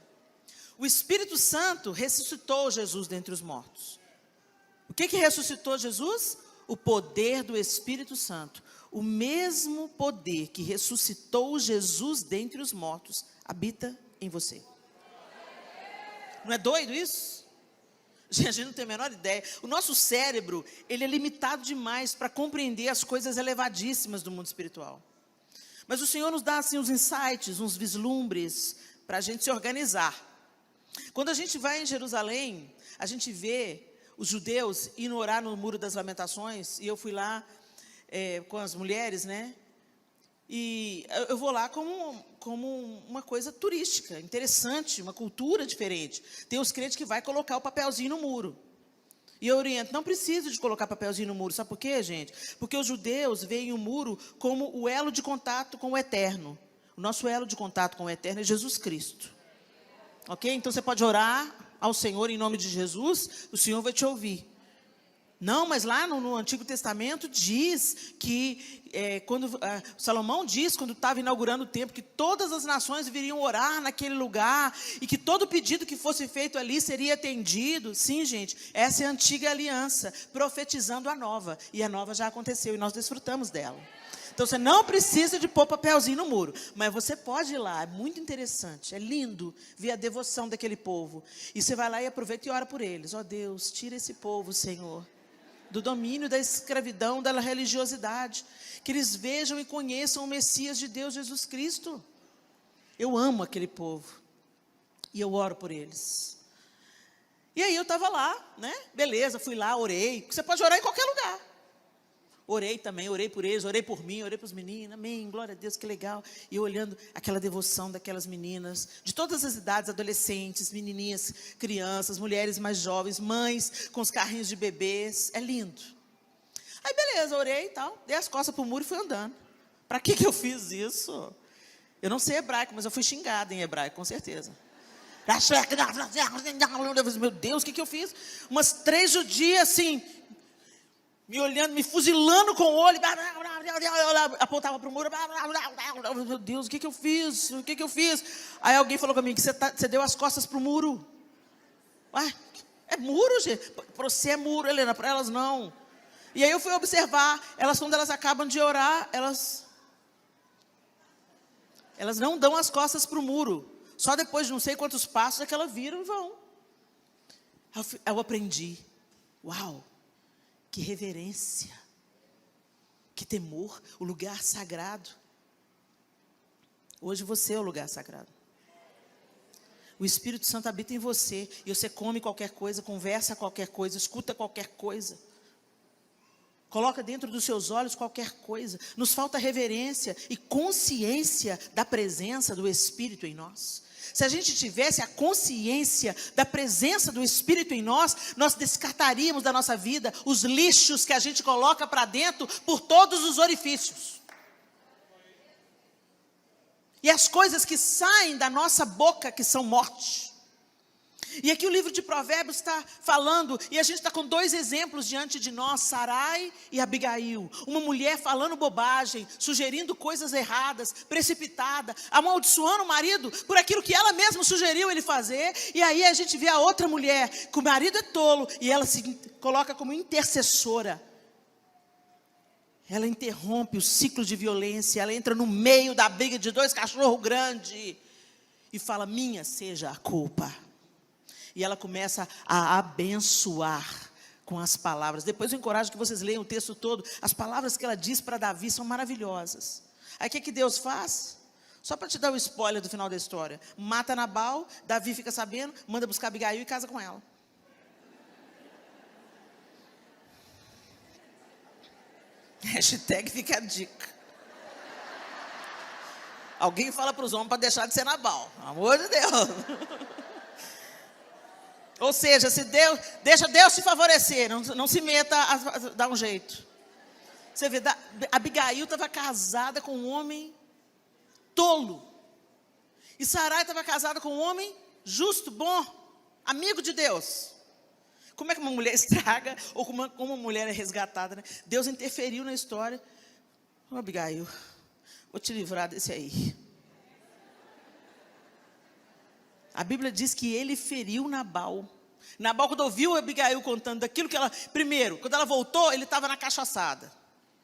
O Espírito Santo ressuscitou Jesus dentre os mortos. O que ressuscitou Jesus? O poder do Espírito Santo. O mesmo poder que ressuscitou Jesus dentre os mortos habita em você. Não é doido isso? A gente não tem a menor ideia. O nosso cérebro, ele é limitado demais para compreender as coisas elevadíssimas do mundo espiritual. Mas o Senhor nos dá assim uns insights, uns vislumbres para a gente se organizar. Quando a gente vai em Jerusalém, a gente vê os judeus indo orar no Muro das Lamentações, e eu fui lá com as mulheres, né? E eu vou lá como uma coisa turística, interessante, uma cultura diferente. Tem os crentes que vai colocar o papelzinho no muro. E eu oriento, não precisa de colocar papelzinho no muro. Sabe por quê, gente? Porque os judeus veem o muro como o elo de contato com o eterno. O nosso elo de contato com o eterno é Jesus Cristo. Ok? Então você pode orar ao Senhor em nome de Jesus, o Senhor vai te ouvir. Não, mas lá no Antigo Testamento diz que, Salomão diz, quando estava inaugurando o templo, que todas as nações viriam orar naquele lugar, e que todo pedido que fosse feito ali seria atendido. Sim, gente, essa é a antiga aliança, profetizando a nova, e a nova já aconteceu, e nós desfrutamos dela. Então você não precisa de pôr papelzinho no muro, mas você pode ir lá, é muito interessante, é lindo ver a devoção daquele povo. E você vai lá e aproveita e ora por eles. Ó Deus, tira esse povo, Senhor, do domínio, da escravidão, da religiosidade. Que eles vejam e conheçam o Messias de Deus, Jesus Cristo. Eu amo aquele povo. E eu oro por eles. E aí eu estava lá, né? Beleza, fui lá, orei. Você pode orar em qualquer lugar. Orei também, orei por eles, orei por mim, orei para os meninos. Amém, glória a Deus, que legal. E eu olhando aquela devoção daquelas meninas, de todas as idades, adolescentes, menininhas, crianças, mulheres mais jovens, mães com os carrinhos de bebês. É lindo. Aí beleza, orei e tal, dei as costas para o muro e fui andando. Para que eu fiz isso? Eu não sei hebraico, mas eu fui xingada em hebraico, com certeza. Meu Deus, o que eu fiz? Umas 3 judias assim, me olhando, me fuzilando com o olho, apontava para o muro, meu Deus, o que eu fiz? O que eu fiz? Aí alguém falou comigo, que você deu as costas para o muro. Ué, é muro, gente? Para você é muro, Helena, para elas não. E aí eu fui observar, quando elas acabam de orar, elas não dão as costas para o muro. Só depois de não sei quantos passos é que elas viram e vão. Eu aprendi. Uau, que reverência, que temor, o lugar sagrado. Hoje você é o lugar sagrado. O Espírito Santo habita em você. E você come qualquer coisa, conversa qualquer coisa, escuta qualquer coisa. Coloca dentro dos seus olhos qualquer coisa. Nos falta reverência e consciência da presença do Espírito em nós. Se a gente tivesse a consciência da presença do Espírito em nós, nós descartaríamos da nossa vida os lixos que a gente coloca para dentro por todos os orifícios. E as coisas que saem da nossa boca que são morte. E aqui o livro de Provérbios está falando, e a gente está com 2 exemplos diante de nós, Sarai e Abigail. Uma mulher falando bobagem, sugerindo coisas erradas, precipitada, amaldiçoando o marido por aquilo que ela mesma sugeriu ele fazer. E aí a gente vê a outra mulher, que o marido é tolo, e ela se coloca como intercessora. Ela interrompe o ciclo de violência, ela entra no meio da briga de 2 cachorros grandes, e fala, minha seja a culpa. E ela começa a abençoar com as palavras. Depois eu encorajo que vocês leiam o texto todo. As palavras que ela diz para Davi são maravilhosas. Aí o que Deus faz? Só para te dar o spoiler do final da história. Mata Nabal, Davi fica sabendo, manda buscar Abigail e casa com ela. Hashtag fica a dica. Alguém fala para os homens para deixar de ser Nabal. Pelo amor de Deus. Ou seja, se Deus, deixa Deus se favorecer, não se meta a dar um jeito. Você vê, Abigail estava casada com um homem tolo. E Sarai estava casada com um homem justo, bom, amigo de Deus. Como é que uma mulher estraga, ou como uma mulher é resgatada, né? Deus interferiu na história. Abigail, vou te livrar desse aí. A Bíblia diz que ele feriu Nabal. Nabal, quando ouviu Abigail contando daquilo que ela... Primeiro, quando ela voltou, ele estava na cachaçada.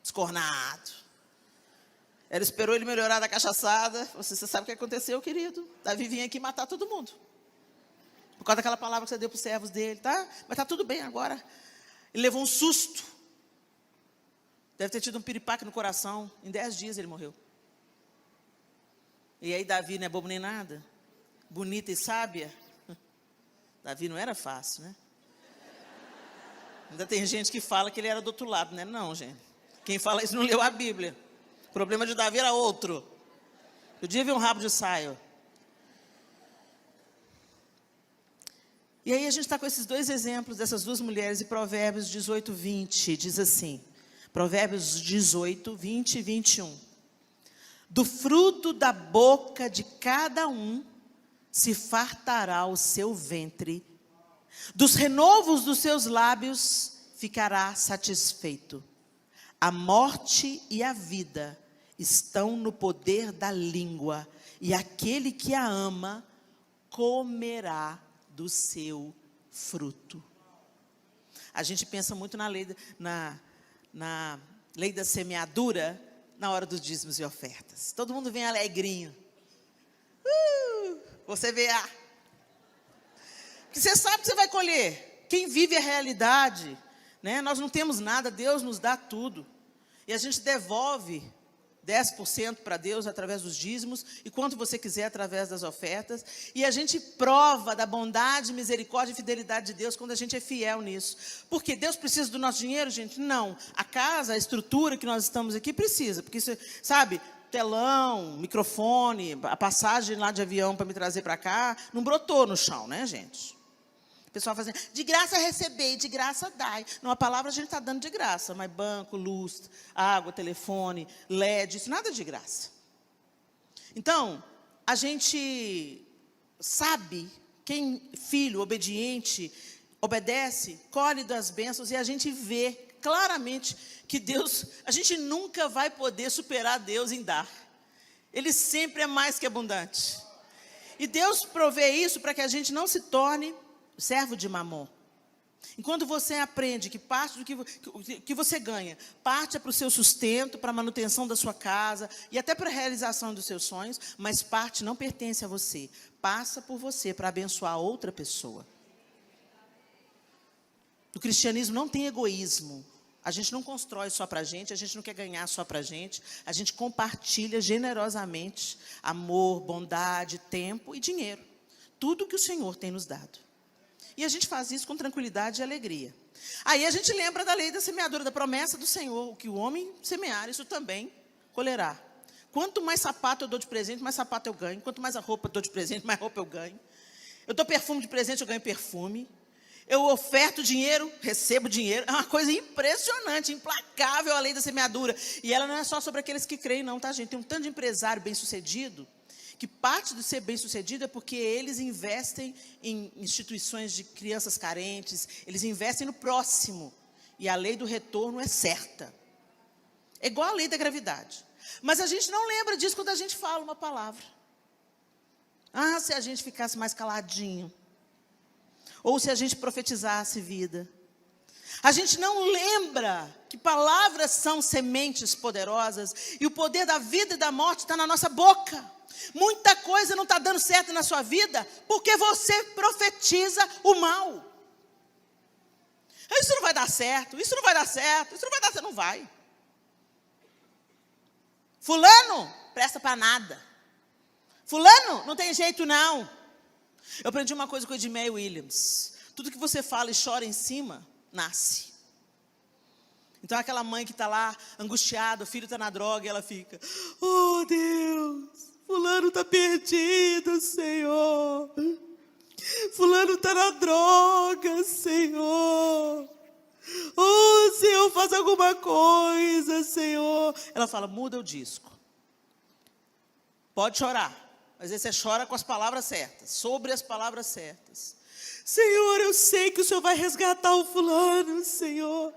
Escornado. Ela esperou ele melhorar da cachaçada. Você sabe o que aconteceu, querido? Davi vinha aqui matar todo mundo. Por causa daquela palavra que você deu para os servos dele, tá? Mas está tudo bem agora. Ele levou um susto. Deve ter tido um piripaque no coração. Em 10 dias ele morreu. E aí Davi não é bobo nem nada. Bonita e sábia. Davi não era fácil, né? Ainda tem gente que fala que ele era do outro lado, né? Não, gente. Quem fala isso não leu a Bíblia. O problema de Davi era outro. Eu devia ver um rabo de saio. E aí a gente está com esses 2 exemplos dessas 2 mulheres. E Provérbios 18, 20 diz assim. Provérbios 18, 20 e 21. Do fruto da boca de cada um se fartará o seu ventre, dos renovos dos seus lábios ficará satisfeito. A morte e a vida estão no poder da língua, e aquele que a ama comerá do seu fruto. A gente pensa muito na lei da semeadura, na hora dos dízimos e ofertas. Todo mundo vem alegrinho. Você vê porque você sabe que você vai colher. Quem vive a realidade né? Nós não temos nada, Deus nos dá tudo. E a gente devolve 10% para Deus através dos dízimos, e quanto você quiser através das ofertas. E a gente prova da bondade, misericórdia e fidelidade de Deus quando a gente é fiel nisso. Porque Deus precisa do nosso dinheiro, gente? Não. A casa, a estrutura que nós estamos aqui precisa. Porque, isso, sabe, telão, microfone, a passagem lá de avião para me trazer para cá, não brotou no chão, né, gente? O pessoal fazendo, de graça receber, de graça dai. Não, a palavra a gente está dando de graça, mas banco, luz, água, telefone, LED, isso nada de graça. Então, a gente sabe, quem filho obediente, obedece, colhe das bênçãos, e a gente vê claramente que Deus, a gente nunca vai poder superar Deus em dar. Ele sempre é mais que abundante. E Deus provê isso para que a gente não se torne servo de mamon. Enquanto você aprende que parte do que você ganha, parte é para o seu sustento, para a manutenção da sua casa, e até para a realização dos seus sonhos, mas parte não pertence a você, passa por você para abençoar outra pessoa. O cristianismo não tem egoísmo. A gente não constrói só para a gente não quer ganhar só para a gente compartilha generosamente amor, bondade, tempo e dinheiro. Tudo que o Senhor tem nos dado. E a gente faz isso com tranquilidade e alegria. Aí a gente lembra da lei da semeadura, da promessa do Senhor, que o homem semear, isso também colherá. Quanto mais sapato eu dou de presente, mais sapato eu ganho. Quanto mais a roupa eu dou de presente, mais roupa eu ganho. Eu dou perfume de presente, eu ganho perfume. Eu oferto dinheiro, recebo dinheiro. É uma coisa impressionante, implacável a lei da semeadura. E ela não é só sobre aqueles que creem, não, tá, gente? Tem um tanto de empresário bem-sucedido, que parte do ser bem-sucedido é porque eles investem em instituições de crianças carentes, eles investem no próximo, e a lei do retorno é certa. É igual a lei da gravidade. Mas a gente não lembra disso quando a gente fala uma palavra. Ah, se a gente ficasse mais caladinho, ou se a gente profetizasse vida. A gente não lembra que palavras são sementes poderosas, e o poder da vida e da morte está na nossa boca. Muita coisa não está dando certo na sua vida, porque você profetiza o mal. Isso não vai dar certo, isso não vai dar certo, isso não vai dar certo, não vai. Fulano, presta para nada. Fulano, não tem jeito não. Eu aprendi uma coisa com o Edmé Williams. Tudo que você fala e chora em cima, nasce. Então aquela mãe que está lá, angustiada, o filho está na droga, e ela fica, oh Deus, fulano está perdido, Senhor. Fulano está na droga, Senhor. Oh, Senhor, faz alguma coisa, Senhor. Ela fala, muda o disco. Pode chorar, mas aí você chora com as palavras certas, sobre as palavras certas. Senhor, eu sei que o Senhor vai resgatar o fulano, Senhor.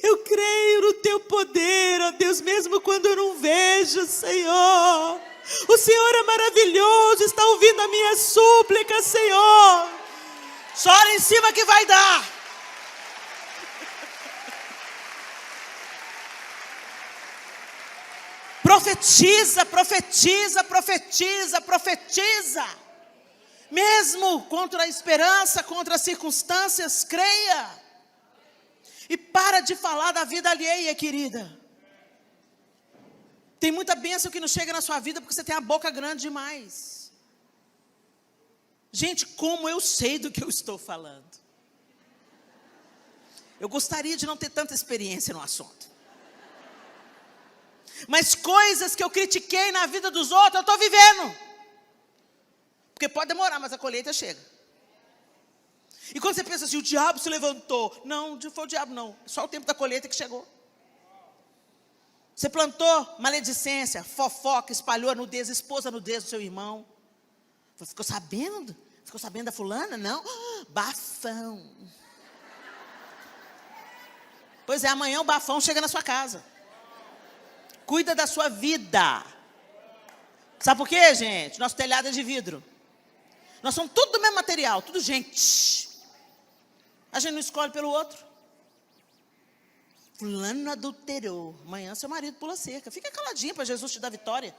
Eu creio no teu poder, ó Deus, mesmo quando eu não vejo, Senhor. O Senhor é maravilhoso, está ouvindo a minha súplica, Senhor. Chora em cima que vai dar. Profetiza, profetiza, profetiza, profetiza. Mesmo contra a esperança, contra as circunstâncias, creia. E para de falar da vida alheia, querida. Tem muita bênção que não chega na sua vida porque você tem a boca grande demais. Gente, como eu sei do que eu estou falando. Eu gostaria de não ter tanta experiência no assunto. Mas coisas que eu critiquei na vida dos outros, eu estou vivendo. Porque pode demorar, mas a colheita chega. E quando você pensa assim, o diabo se levantou. Não, não foi o diabo não, só o tempo da colheita que chegou. Você plantou maledicência, fofoca, espalhou a nudez, expôs a nudez do seu irmão. Ficou sabendo? Ficou sabendo da fulana? Não, bafão. Pois é, amanhã o bafão chega na sua casa. Cuida da sua vida. Sabe por quê, gente? Nosso telhado é de vidro. Nós somos tudo do mesmo material, tudo gente. A gente não escolhe pelo outro. Fulano adulterou. Amanhã seu marido pula cerca. Fica caladinho para Jesus te dar vitória.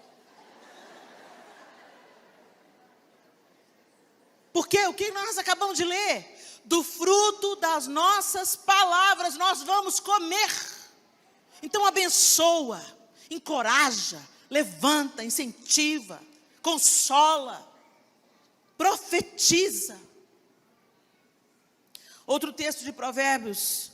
Porque o que nós acabamos de ler? Do fruto das nossas palavras nós vamos comer. Então abençoa, encoraja, levanta, incentiva, consola, profetiza. Outro texto de Provérbios,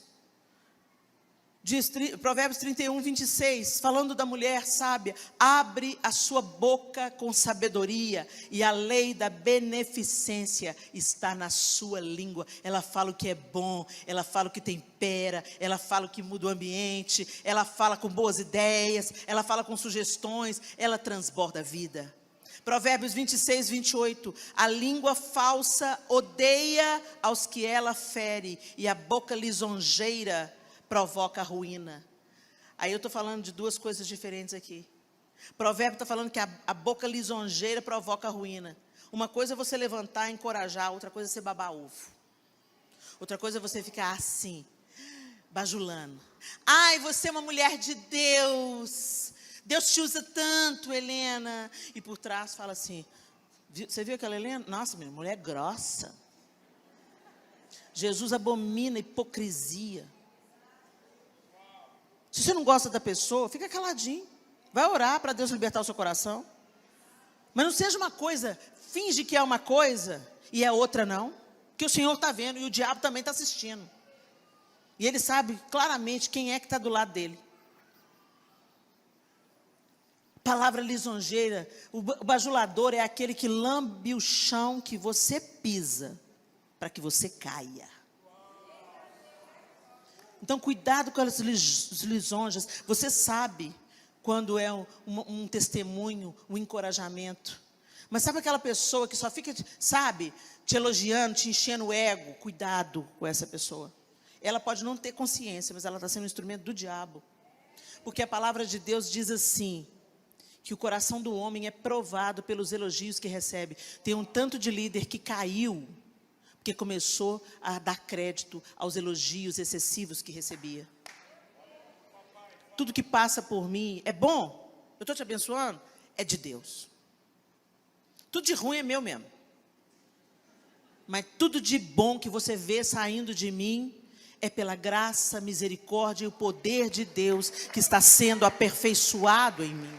diz, Provérbios 31, 26, falando da mulher sábia: abre a sua boca com sabedoria, e a lei da beneficência está na sua língua. Ela fala o que é bom, ela fala o que tempera, ela fala o que muda o ambiente, ela fala com boas ideias, ela fala com sugestões, ela transborda a vida. Provérbios 26, 28, a língua falsa odeia aos que ela fere, e a boca lisonjeira provoca a ruína. Aí eu estou falando de duas coisas diferentes aqui. Provérbio está falando que a boca lisonjeira provoca a ruína. Uma coisa é você levantar e encorajar, outra coisa é você babar ovo. Outra coisa é você ficar assim, bajulando. Ai, você é uma mulher de Deus. Deus te usa tanto, Helena. E por trás fala assim, você viu aquela Helena? Nossa, minha mulher grossa. Jesus abomina a hipocrisia. Se você não gosta da pessoa, fica caladinho. Vai orar para Deus libertar o seu coração. Mas não seja uma coisa, finge que é uma coisa e é outra não. Que o Senhor está vendo e o diabo também está assistindo. E ele sabe claramente quem é que está do lado dele. Palavra lisonjeira, o bajulador é aquele que lambe o chão que você pisa, para que você caia. Então, cuidado com as lisonjas. Você sabe quando é um testemunho, um encorajamento. Mas sabe aquela pessoa que só fica, sabe, te elogiando, te enchendo o ego? Cuidado com essa pessoa. Ela pode não ter consciência, mas ela está sendo um instrumento do diabo. Porque a palavra de Deus diz assim, que o coração do homem é provado pelos elogios que recebe. Tem um tanto de líder que caiu, porque começou a dar crédito aos elogios excessivos que recebia. Tudo que passa por mim é bom, eu estou te abençoando, é de Deus. Tudo de ruim é meu mesmo. Mas tudo de bom que você vê saindo de mim, é pela graça, misericórdia e o poder de Deus que está sendo aperfeiçoado em mim.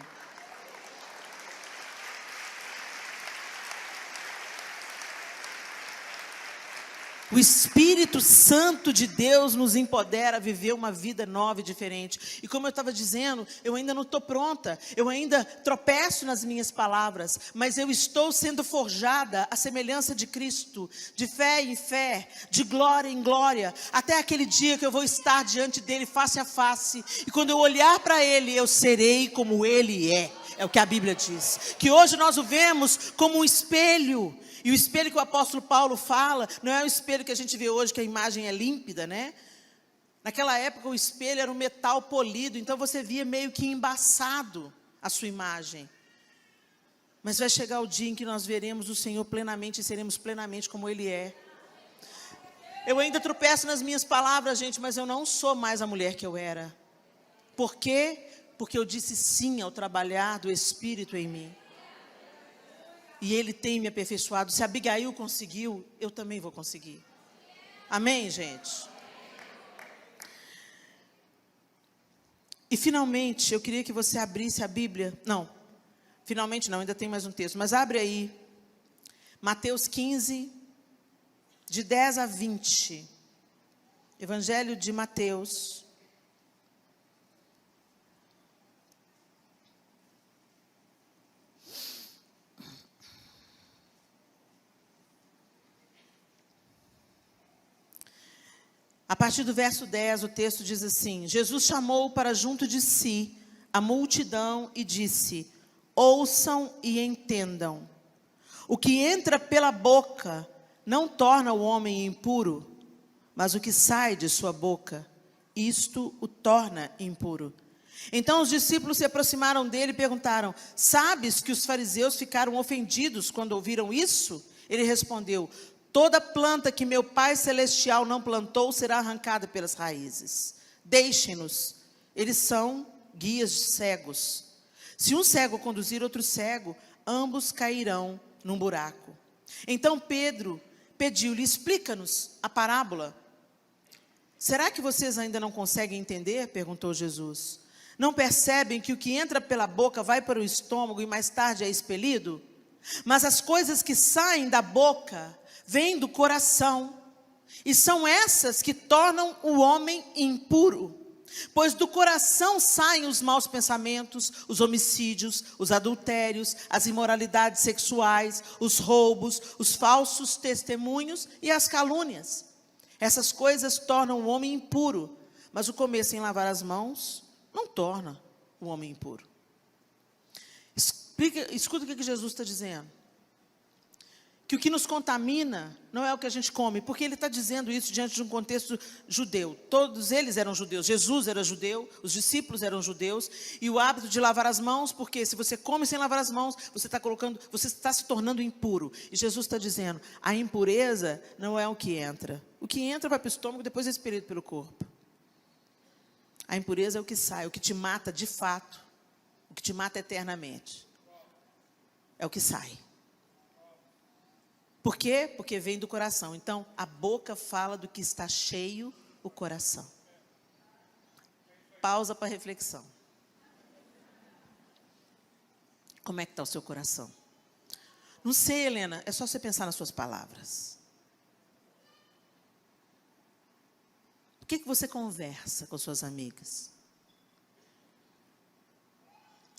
O Espírito Santo de Deus nos empodera a viver uma vida nova e diferente. E como eu estava dizendo, eu ainda não estou pronta. Eu ainda tropeço nas minhas palavras. Mas eu estou sendo forjada à semelhança de Cristo. De fé em fé, de glória em glória. Até aquele dia que eu vou estar diante dEle face a face. E quando eu olhar para Ele, eu serei como Ele é. É o que a Bíblia diz. Que hoje nós o vemos como um espelho. E o espelho que o apóstolo Paulo fala, não é o espelho que a gente vê hoje, que a imagem é límpida, né? Naquela época o espelho era um metal polido, então você via meio que embaçado a sua imagem. Mas vai chegar o dia em que nós veremos o Senhor plenamente e seremos plenamente como Ele é. Eu ainda tropeço nas minhas palavras, gente, mas eu não sou mais a mulher que eu era. Por quê? Porque eu disse sim ao trabalhar do Espírito em mim. E Ele tem me aperfeiçoado. Se Abigail conseguiu, eu também vou conseguir. Amém, gente? E finalmente, eu queria que você abrisse a Bíblia. Não, finalmente não, ainda tem mais um texto. Mas abre aí, Mateus 15, de 10 a 20. Evangelho de Mateus. A partir do verso 10, o texto diz assim: Jesus chamou para junto de si a multidão e disse: ouçam e entendam. O que entra pela boca não torna o homem impuro, mas o que sai de sua boca, isto o torna impuro. Então os discípulos se aproximaram dele e perguntaram: sabes que os fariseus ficaram ofendidos quando ouviram isso? Ele respondeu: toda planta que meu Pai Celestial não plantou será arrancada pelas raízes. Deixem-nos, eles são guias cegos. Se um cego conduzir outro cego, ambos cairão num buraco. Então Pedro pediu-lhe: explica-nos a parábola. Será que vocês ainda não conseguem entender? Perguntou Jesus. Não percebem que o que entra pela boca vai para o estômago e mais tarde é expelido? Mas as coisas que saem da boca vêm do coração, e são essas que tornam o homem impuro. Pois do coração saem os maus pensamentos, os homicídios, os adultérios, as imoralidades sexuais, os roubos, os falsos testemunhos e as calúnias. Essas coisas tornam o homem impuro, mas o começo em lavar as mãos não torna o homem impuro. Escuta o que Jesus está dizendo. Que o que nos contamina não é o que a gente come, porque ele está dizendo isso diante de um contexto judeu. Todos eles eram judeus, Jesus era judeu, os discípulos eram judeus, e o hábito de lavar as mãos, porque se você come sem lavar as mãos, você está se tornando impuro. E Jesus está dizendo, a impureza não é o que entra. O que entra vai para o estômago, depois é expelido pelo corpo. A impureza é o que sai, o que te mata de fato, o que te mata eternamente. É o que sai. Por quê? Porque vem do coração. Então, a boca fala do que está cheio o coração. Pausa para reflexão. Como é que está o seu coração? Não sei, Helena, é só você pensar nas suas palavras. O que você conversa com suas amigas?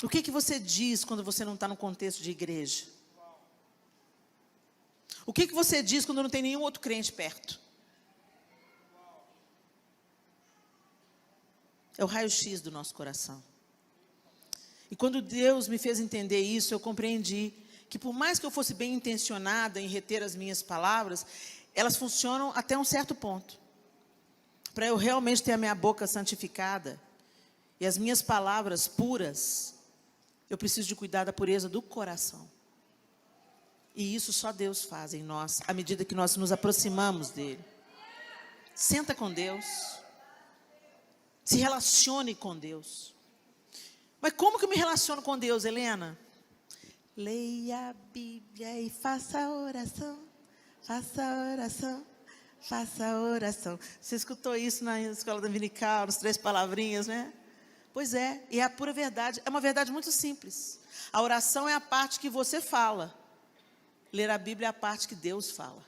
O que você diz quando você não está no contexto de igreja? O que você diz quando não tem nenhum outro crente perto? É o raio-x do nosso coração. E quando Deus me fez entender isso, eu compreendi que por mais que eu fosse bem intencionada em reter as minhas palavras, elas funcionam até um certo ponto. Para eu realmente ter a minha boca santificada e as minhas palavras puras, eu preciso de cuidar da pureza do coração. E isso só Deus faz em nós, à medida que nós nos aproximamos dEle. Senta com Deus. Se relacione com Deus. Mas como que eu me relaciono com Deus, Helena? Leia a Bíblia e faça oração. Faça oração. Faça oração. Você escutou isso na escola dominical, nas 3 palavrinhas, né? Pois é, e é a pura verdade. É uma verdade muito simples. A oração é a parte que você fala. Ler a Bíblia é a parte que Deus fala.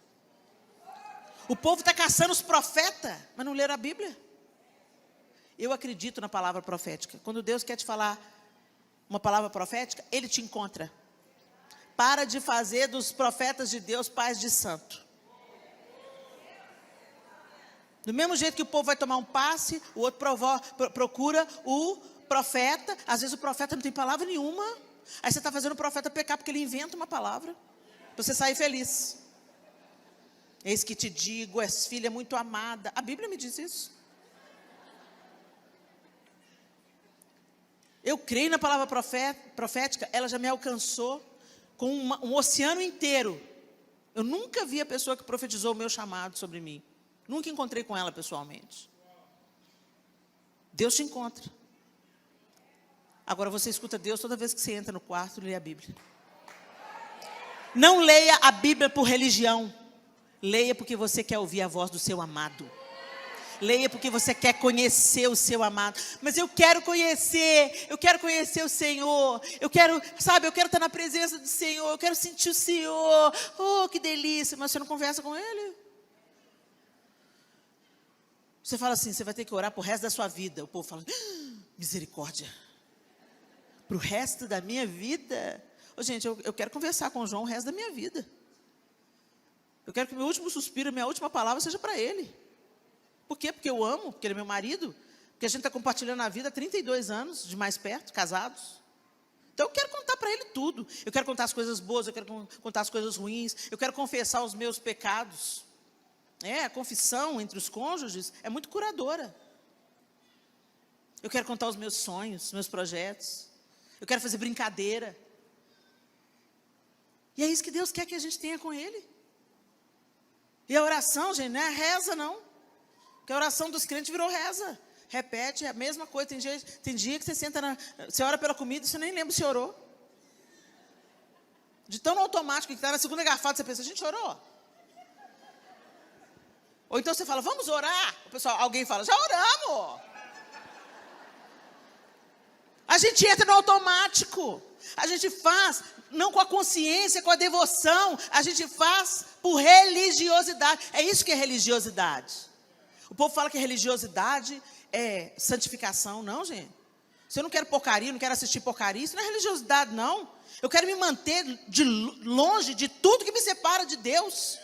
O povo está caçando os profetas, mas não leram a Bíblia. Eu acredito na palavra profética. Quando Deus quer te falar uma palavra profética, Ele te encontra. Para de fazer dos profetas de Deus pais de santo. Do mesmo jeito que o povo vai tomar um passe, o outro procura o profeta. Às vezes o profeta não tem palavra nenhuma. Aí você está fazendo o profeta pecar porque ele inventa uma palavra. Para você sair feliz. Eis que te digo, és filha muito amada. A Bíblia me diz isso. Eu creio na palavra profética, ela já me alcançou com um oceano inteiro. Eu nunca vi a pessoa que profetizou o meu chamado sobre mim. Nunca encontrei com ela pessoalmente. Deus te encontra. Agora você escuta Deus toda vez que você entra no quarto e lê a Bíblia. Não leia a Bíblia por religião. Leia porque você quer ouvir a voz do seu amado. Leia porque você quer conhecer o seu amado. Mas eu quero conhecer o Senhor. Eu quero estar na presença do Senhor. Eu quero sentir o Senhor. Oh, que delícia. Mas você não conversa com Ele. Você fala assim, você vai ter que orar pro resto da sua vida. O povo fala, misericórdia. Pro resto da minha vida? Ô, gente, eu quero conversar com o João o resto da minha vida. Eu quero que meu último suspiro, minha última palavra seja para ele. Por quê? Porque eu amo, porque ele é meu marido. Porque a gente está compartilhando a vida há 32 anos, de mais perto, casados. Então eu quero contar para ele tudo. Eu quero contar as coisas boas, eu quero contar as coisas ruins. Eu quero confessar os meus pecados. A confissão entre os cônjuges é muito curadora. Eu quero contar os meus sonhos, os meus projetos. Eu quero fazer brincadeira. E é isso que Deus quer que a gente tenha com Ele. E a oração, gente, não é reza, não. Porque a oração dos crentes virou reza. Repete, é a mesma coisa. Tem dia que você você ora pela comida e você nem lembra se orou. De tão automático que está na segunda garfada, você pensa, a gente orou? Ou então você fala, vamos orar. O pessoal, alguém fala, já oramos. A gente entra no automático. A gente faz, não com a consciência, com a devoção. A gente faz por religiosidade. É isso que é religiosidade. O povo fala que religiosidade é santificação. Não, gente. Se eu não quero porcaria, não quero assistir porcaria, isso não é religiosidade, não. Eu quero me manter de longe de tudo que me separa de Deus.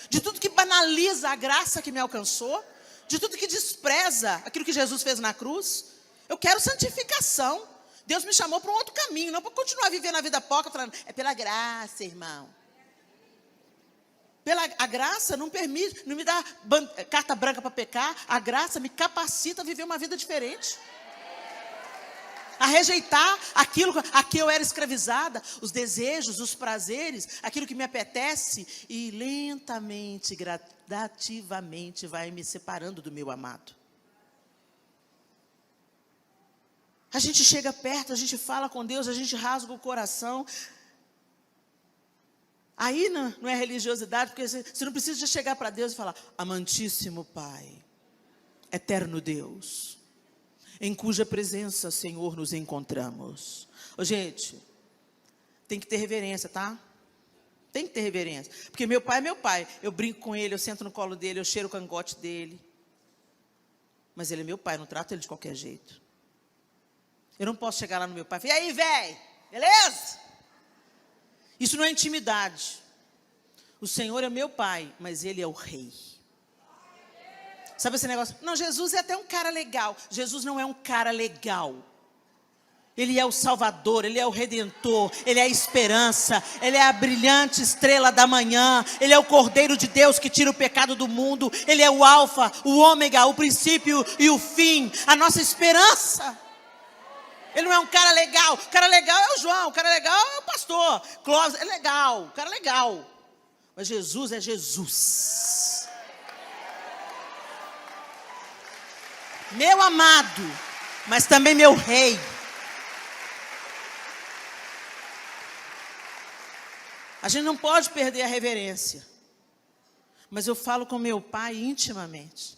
De tudo que banaliza a graça que me alcançou. De tudo que despreza aquilo que Jesus fez na cruz. Eu quero santificação. Deus me chamou para um outro caminho, não para continuar vivendo a vida porca, falando, é pela graça, irmão. A graça não permite, não me dá carta branca para pecar. A graça me capacita a viver uma vida diferente. A rejeitar aquilo a que eu era escravizada, os desejos, os prazeres, aquilo que me apetece, e lentamente, gradativamente vai me separando do meu amado. A gente chega perto, a gente fala com Deus, a gente rasga o coração. Aí não é religiosidade, porque você não precisa chegar para Deus e falar, amantíssimo Pai, eterno Deus, em cuja presença, Senhor, nos encontramos. Ô, gente, tem que ter reverência, tá? Tem que ter reverência. Porque meu pai é meu pai. Eu brinco com ele, eu sento no colo dele, eu cheiro o cangote dele. Mas ele é meu pai, eu não trato ele de qualquer jeito. Eu não posso chegar lá no meu pai e falar, e aí, velho, beleza? Isso não é intimidade. O Senhor é meu pai, mas Ele é o rei. Sabe esse negócio? Não, Jesus é até um cara legal. Jesus não é um cara legal. Ele é o Salvador, Ele é o Redentor, Ele é a esperança, Ele é a brilhante estrela da manhã, Ele é o Cordeiro de Deus que tira o pecado do mundo, Ele é o Alfa, o Ômega, o princípio e o fim, a nossa esperança. Ele não é um cara legal. O cara legal é o João. O cara legal é o pastor. Clóvis é legal. O cara é legal. Mas Jesus é Jesus. Meu amado. Mas também meu rei. A gente não pode perder a reverência. Mas eu falo com meu pai intimamente.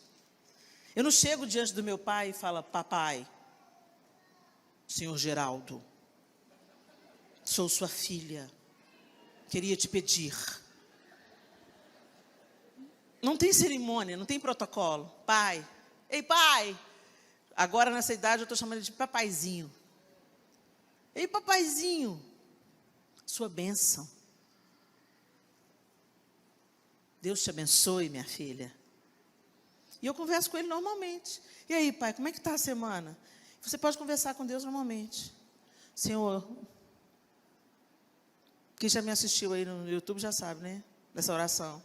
Eu não chego diante do meu pai e falo, papai, Senhor Geraldo, sou sua filha, queria te pedir. Não tem cerimônia, não tem protocolo. Pai, ei pai, agora nessa idade eu estou chamando ele de papaizinho. Ei papaizinho, sua bênção. Deus te abençoe, minha filha. E eu converso com ele normalmente. E aí pai, como é que está a semana? Você pode conversar com Deus normalmente. Senhor, quem já me assistiu aí no YouTube já sabe, né? Dessa oração.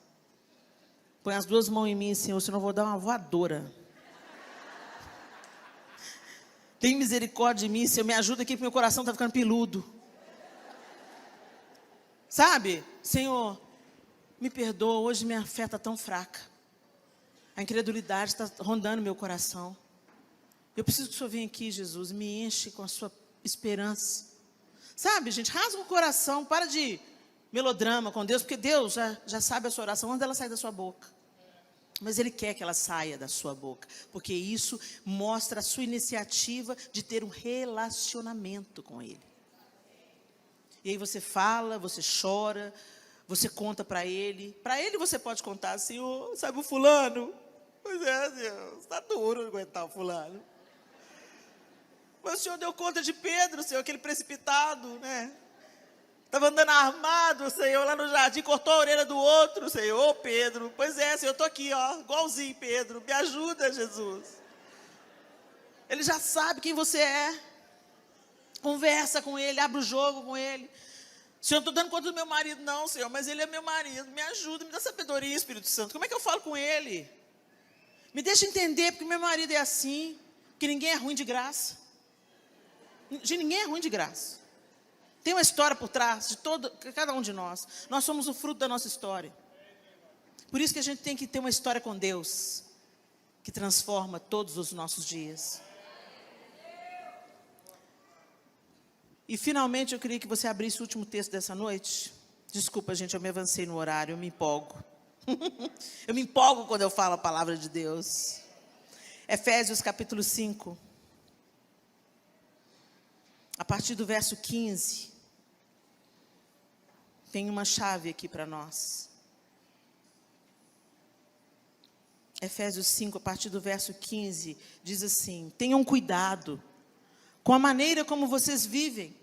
Põe as duas mãos em mim, Senhor, senão eu vou dar uma voadora. Tem misericórdia de mim, Senhor, me ajuda aqui, porque meu coração está ficando peludo. Sabe? Senhor, me perdoa, hoje minha fé está tão fraca. A incredulidade está rondando meu coração. Eu preciso que o Senhor venha aqui, Jesus, me enche com a sua esperança. Sabe, gente, rasga o coração, para de melodrama com Deus, porque Deus já sabe a sua oração antes dela sair da sua boca. Mas Ele quer que ela saia da sua boca, porque isso mostra a sua iniciativa de ter um relacionamento com Ele. E aí você fala, você chora, você conta para Ele. Para Ele você pode contar, Senhor, sabe o fulano? Pois é, Deus, está duro aguentar o fulano. Mas o Senhor deu conta de Pedro, Senhor, aquele precipitado, né? Estava andando armado, Senhor, lá no jardim, cortou a orelha do outro, Senhor. Ô, Pedro, pois é, Senhor, eu estou aqui, ó, igualzinho, Pedro. Me ajuda, Jesus. Ele já sabe quem você é. Conversa com Ele, abre o jogo com Ele. Senhor, não estou dando conta do meu marido, não, Senhor, mas Ele é meu marido. Me ajuda, me dá sabedoria, Espírito Santo. Como é que eu falo com Ele? Me deixa entender, porque meu marido é assim, que ninguém é ruim de graça. Ninguém é ruim de graça. Tem uma história por trás de cada um de nós. Nós somos o fruto da nossa história. Por isso que a gente tem que ter uma história com Deus, que transforma todos os nossos dias. E finalmente eu queria que você abrisse o último texto dessa noite. Desculpa, gente, eu me avancei no horário, eu me empolgo. Eu me empolgo quando eu falo a palavra de Deus. Efésios capítulo 5. A partir do verso 15. Tem uma chave aqui para nós. Efésios 5, a partir do verso 15, diz assim: tenham cuidado com a maneira como vocês vivem,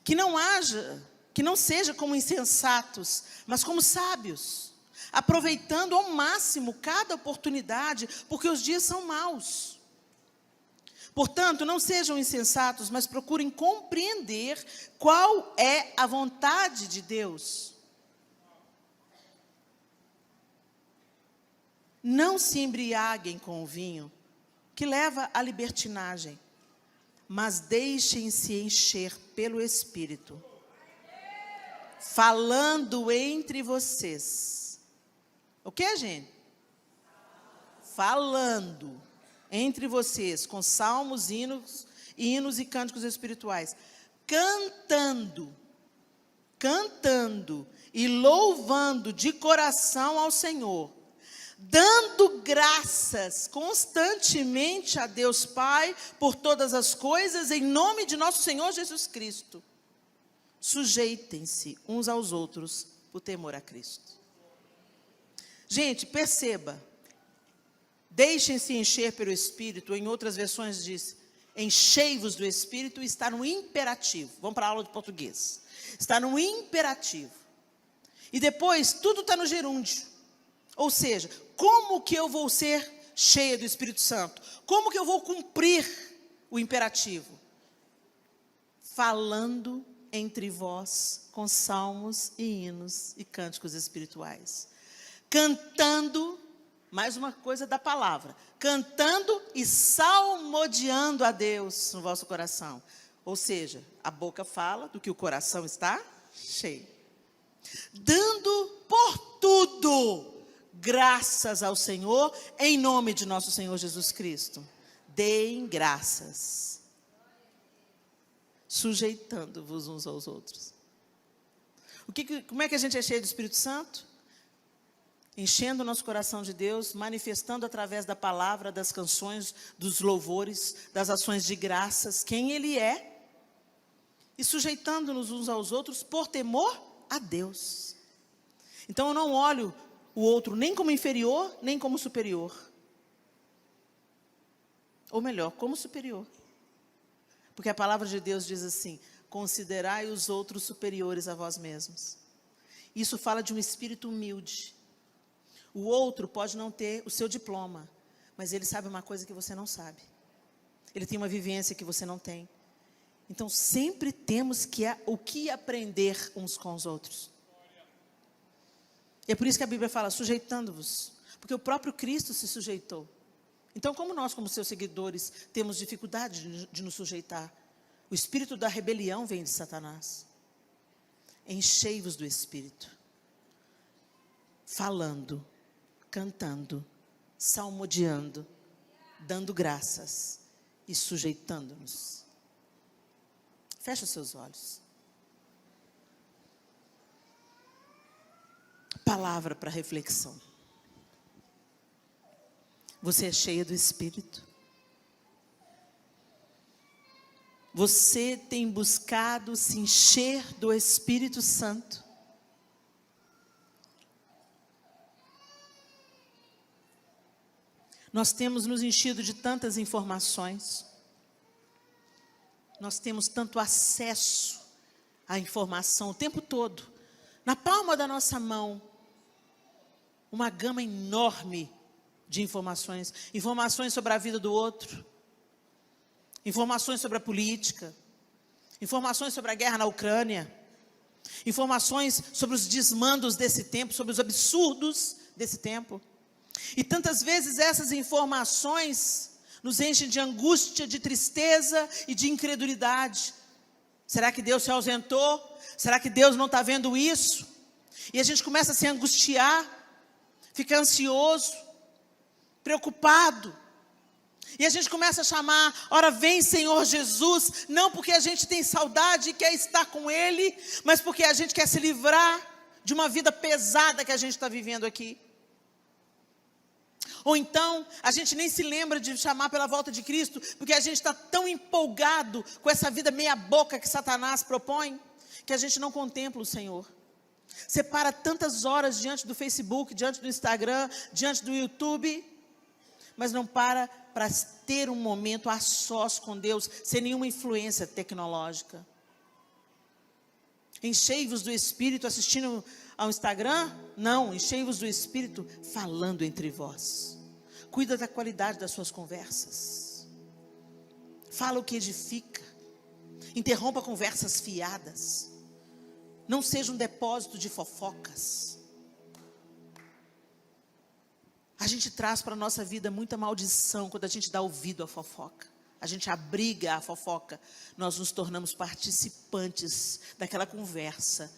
que não seja como insensatos, mas como sábios, aproveitando ao máximo cada oportunidade, porque os dias são maus. Portanto, não sejam insensatos, mas procurem compreender qual é a vontade de Deus. Não se embriaguem com o vinho, que leva à libertinagem, mas deixem-se encher pelo Espírito, falando entre vocês. O que, gente? Falando entre vocês, com salmos, hinos e cânticos espirituais, cantando e louvando de coração ao Senhor, dando graças constantemente a Deus Pai por todas as coisas, em nome de nosso Senhor Jesus Cristo. Sujeitem-se uns aos outros por temor a Cristo. Gente, perceba, deixem-se encher pelo Espírito, em outras versões diz, enchei-vos do Espírito, está no imperativo. Vamos para a aula de português. Está no imperativo. E depois, tudo está no gerúndio. Ou seja, como que eu vou ser cheia do Espírito Santo? Como que eu vou cumprir o imperativo? Falando entre vós com salmos e hinos e cânticos espirituais. Cantando, mais uma coisa da palavra, cantando e salmodiando a Deus no vosso coração. Ou seja, a boca fala do que o coração está cheio. Dando por tudo graças ao Senhor, em nome de nosso Senhor Jesus Cristo. Deem graças, sujeitando-vos uns aos outros. Como é que a gente é cheio do Espírito Santo? Enchendo o nosso coração de Deus, manifestando através da palavra, das canções, dos louvores, das ações de graças, quem Ele é, e sujeitando-nos uns aos outros por temor a Deus. Então eu não olho o outro nem como inferior, nem como superior. Ou melhor, como superior. Porque a palavra de Deus diz assim: considerai os outros superiores a vós mesmos. Isso fala de um espírito humilde. O outro pode não ter o seu diploma, mas ele sabe uma coisa que você não sabe. Ele tem uma vivência que você não tem. Então sempre temos o que aprender uns com os outros. E é por isso que a Bíblia fala, sujeitando-vos, porque o próprio Cristo se sujeitou. Então, como nós, como seus seguidores, temos dificuldade de nos sujeitar? O espírito da rebelião vem de Satanás. Enchei-vos do Espírito, falando, cantando, salmodiando, dando graças e sujeitando-nos. Feche os seus olhos. Palavra para reflexão. Você é cheia do Espírito? Você tem buscado se encher do Espírito Santo? Nós temos nos enchido de tantas informações. Nós temos tanto acesso à informação o tempo todo. Na palma da nossa mão, uma gama enorme de informações. Informações sobre a vida do outro. Informações sobre a política. Informações sobre a guerra na Ucrânia. Informações sobre os desmandos desse tempo, sobre os absurdos desse tempo. E tantas vezes essas informações nos enchem de angústia, de tristeza e de incredulidade. Será que Deus se ausentou? Será que Deus não está vendo isso? E a gente começa a se angustiar, fica ansioso, preocupado. E a gente começa a chamar, ora vem Senhor Jesus, não porque a gente tem saudade e quer estar com Ele, mas porque a gente quer se livrar de uma vida pesada que a gente está vivendo aqui. Ou então, a gente nem se lembra de chamar pela volta de Cristo, porque a gente está tão empolgado com essa vida meia boca que Satanás propõe, que a gente não contempla o Senhor. Separa tantas horas diante do Facebook, diante do Instagram, diante do YouTube, mas não para ter um momento a sós com Deus, sem nenhuma influência tecnológica. Enchei-vos do Espírito assistindo ao Instagram? Não, enchei-vos do Espírito falando entre vós. Cuida da qualidade das suas conversas. Fala o que edifica. Interrompa conversas fiadas. Não seja um depósito de fofocas. A gente traz para a nossa vida muita maldição quando a gente dá ouvido à fofoca. A gente abriga a fofoca. Nós nos tornamos participantes daquela conversa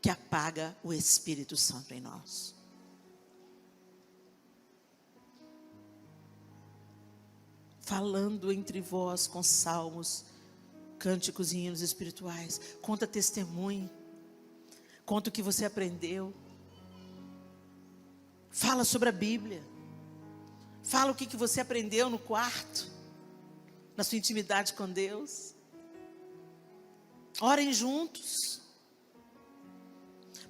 que apaga o Espírito Santo em nós. Falando entre vós com salmos, cânticos e hinos espirituais. Conta testemunho. Conta o que você aprendeu. Fala sobre a Bíblia. Fala o que você aprendeu no quarto, na sua intimidade com Deus. Orem juntos.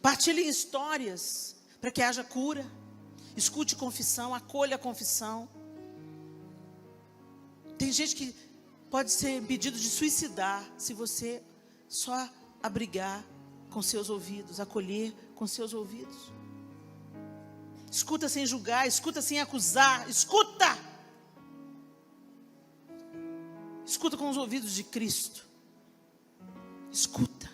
Partilhem histórias para que haja cura. Escute confissão, acolha a confissão. Tem gente que pode ser impedido de suicidar se você só abrigar com seus ouvidos, acolher com seus ouvidos. Escuta sem julgar, escuta sem acusar, escuta! Escuta com os ouvidos de Cristo. Escuta.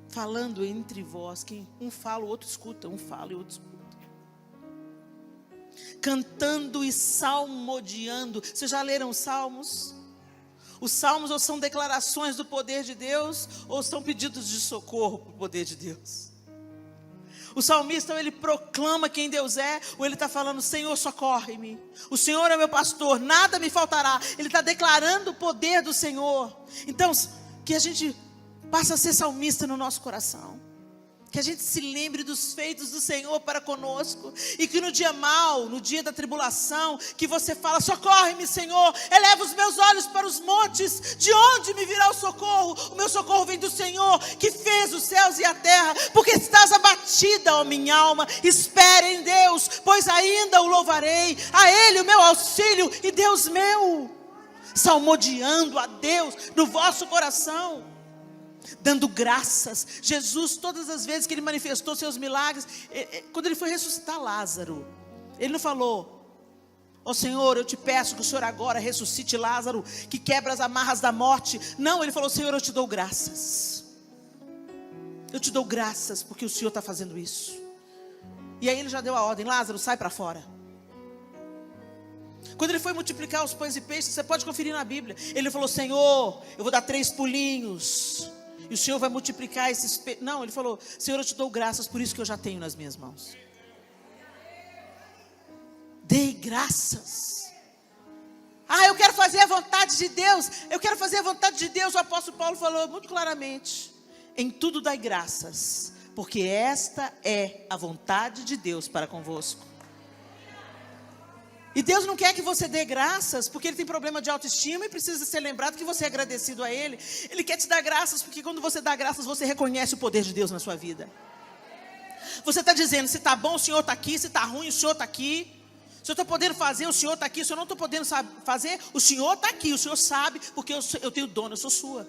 Falando entre vós, quem um fala, o outro escuta, um fala e o outro escuta. Cantando e salmodiando. Vocês já leram os salmos? Os salmos ou são declarações do poder de Deus, ou são pedidos de socorro para o poder de Deus. O salmista, ou ele proclama quem Deus é, ou ele está falando, Senhor, socorre-me. O Senhor é meu pastor, nada me faltará. Ele está declarando o poder do Senhor. Então, que a gente passe a ser salmista no nosso coração. Que a gente se lembre dos feitos do Senhor para conosco. E que no dia mau, no dia da tribulação, que você fala, socorre-me, Senhor. Eleva os meus olhos para os montes. De onde me virá o socorro? O meu socorro vem do Senhor, que fez os céus e a terra. Porque estás abatida, ó minha alma. Espere em Deus, pois ainda o louvarei. A Ele o meu auxílio e Deus meu. Salmodiando a Deus no vosso coração. Dando graças. Jesus, todas as vezes que Ele manifestou seus milagres, quando Ele foi ressuscitar Lázaro, Ele não falou, ó Senhor, eu te peço que o Senhor agora ressuscite Lázaro, que quebra as amarras da morte. Não, Ele falou, Senhor, eu te dou graças. Eu te dou graças porque o Senhor está fazendo isso. E aí Ele já deu a ordem, Lázaro, sai para fora. Quando Ele foi multiplicar os pães e peixes, você pode conferir na Bíblia, Ele falou, Senhor, eu vou dar 3 pulinhos, e o Senhor vai multiplicar esses peixes. Não, Ele falou, Senhor, eu te dou graças por isso que eu já tenho nas minhas mãos. Dei graças. Eu quero fazer a vontade de Deus. Eu quero fazer a vontade de Deus. O apóstolo Paulo falou muito claramente, em tudo dai graças, porque esta é a vontade de Deus para convosco. E Deus não quer que você dê graças porque Ele tem problema de autoestima e precisa ser lembrado que você é agradecido a Ele. Ele quer te dar graças porque quando você dá graças, você reconhece o poder de Deus na sua vida. Você está dizendo, se está bom, o Senhor está aqui. Se está ruim, o Senhor está aqui. Se eu estou podendo fazer, o Senhor está aqui. Se eu não estou podendo fazer, o Senhor está aqui. O Senhor sabe, porque eu tenho dono, eu sou sua.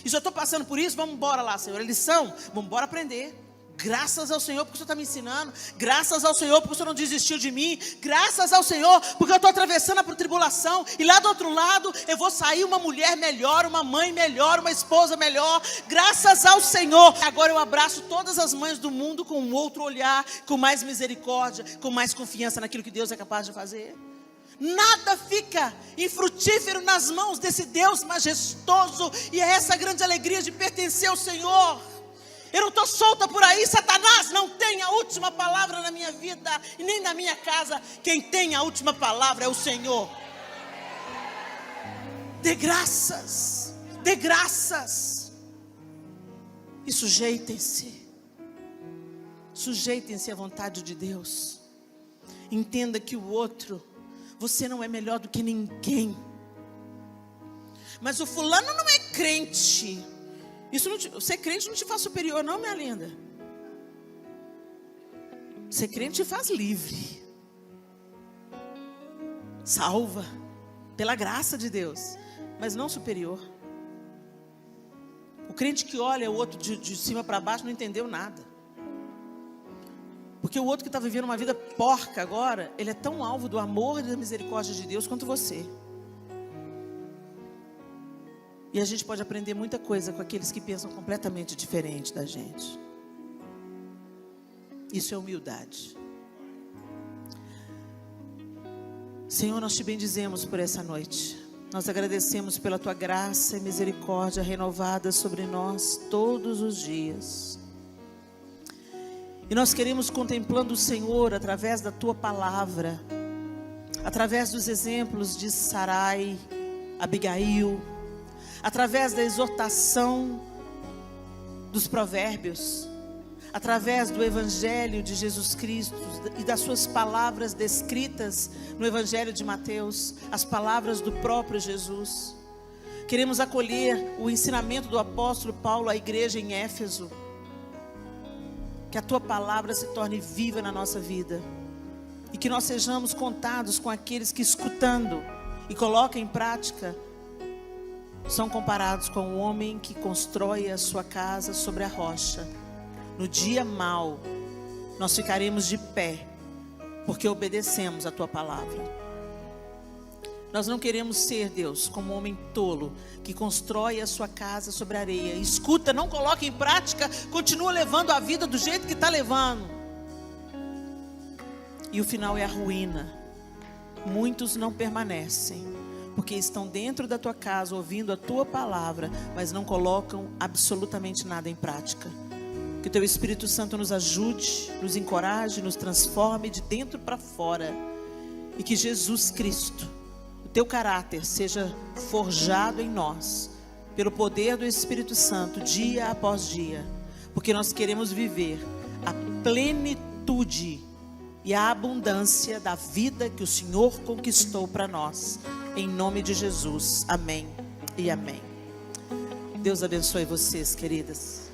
E se eu estou passando por isso, vamos embora lá, Senhor. É lição, vamos embora aprender. Graças ao Senhor porque o Senhor está me ensinando. Graças ao Senhor porque o Senhor não desistiu de mim. Graças ao Senhor porque eu estou atravessando a tribulação. E lá do outro lado eu vou sair uma mulher melhor, uma mãe melhor, uma esposa melhor. Graças ao Senhor. Agora eu abraço todas as mães do mundo com um outro olhar, com mais misericórdia, com mais confiança naquilo que Deus é capaz de fazer. Nada fica infrutífero nas mãos desse Deus majestoso. E é essa grande alegria de pertencer ao Senhor. Eu não estou solta por aí. Satanás não tem a última palavra na minha vida e nem na minha casa. Quem tem a última palavra é o Senhor. Dê graças. Dê graças. E sujeitem-se. Sujeitem-se à vontade de Deus. Entenda que o outro, você não é melhor do que ninguém. Mas o fulano não é crente. Ser crente não te faz superior não, minha linda. Ser crente te faz livre. Salva. Pela graça de Deus. Mas não superior. O crente que olha o outro de cima para baixo não entendeu nada. Porque o outro que está vivendo uma vida porca agora, ele é tão alvo do amor e da misericórdia de Deus quanto você. E a gente pode aprender muita coisa com aqueles que pensam completamente diferente da gente. Isso é humildade. Senhor, nós te bendizemos por essa noite. Nós agradecemos pela tua graça e misericórdia renovada sobre nós todos os dias. E nós queremos, contemplando o Senhor através da tua palavra, através dos exemplos de Sarai, Abigail, através da exortação dos provérbios, através do Evangelho de Jesus Cristo e das suas palavras descritas no Evangelho de Mateus, as palavras do próprio Jesus. Queremos acolher o ensinamento do apóstolo Paulo à igreja em Éfeso. Que a tua palavra se torne viva na nossa vida. E que nós sejamos contados com aqueles que, escutando e colocam em prática, são comparados com o homem que constrói a sua casa sobre a rocha. No dia mau, nós ficaremos de pé, porque obedecemos a tua palavra. Nós não queremos ser, Deus, como um homem tolo, que constrói a sua casa sobre a areia. Escuta, não coloca em prática, continua levando a vida do jeito que está levando. E o final é a ruína. Muitos não permanecem, porque estão dentro da tua casa, ouvindo a tua palavra, mas não colocam absolutamente nada em prática. Que o teu Espírito Santo nos ajude, nos encoraje, nos transforme de dentro para fora. E que Jesus Cristo, o teu caráter seja forjado em nós, pelo poder do Espírito Santo, dia após dia. Porque nós queremos viver a plenitude e a abundância da vida que o Senhor conquistou para nós. Em nome de Jesus. Amém e amém. Deus abençoe vocês, queridas.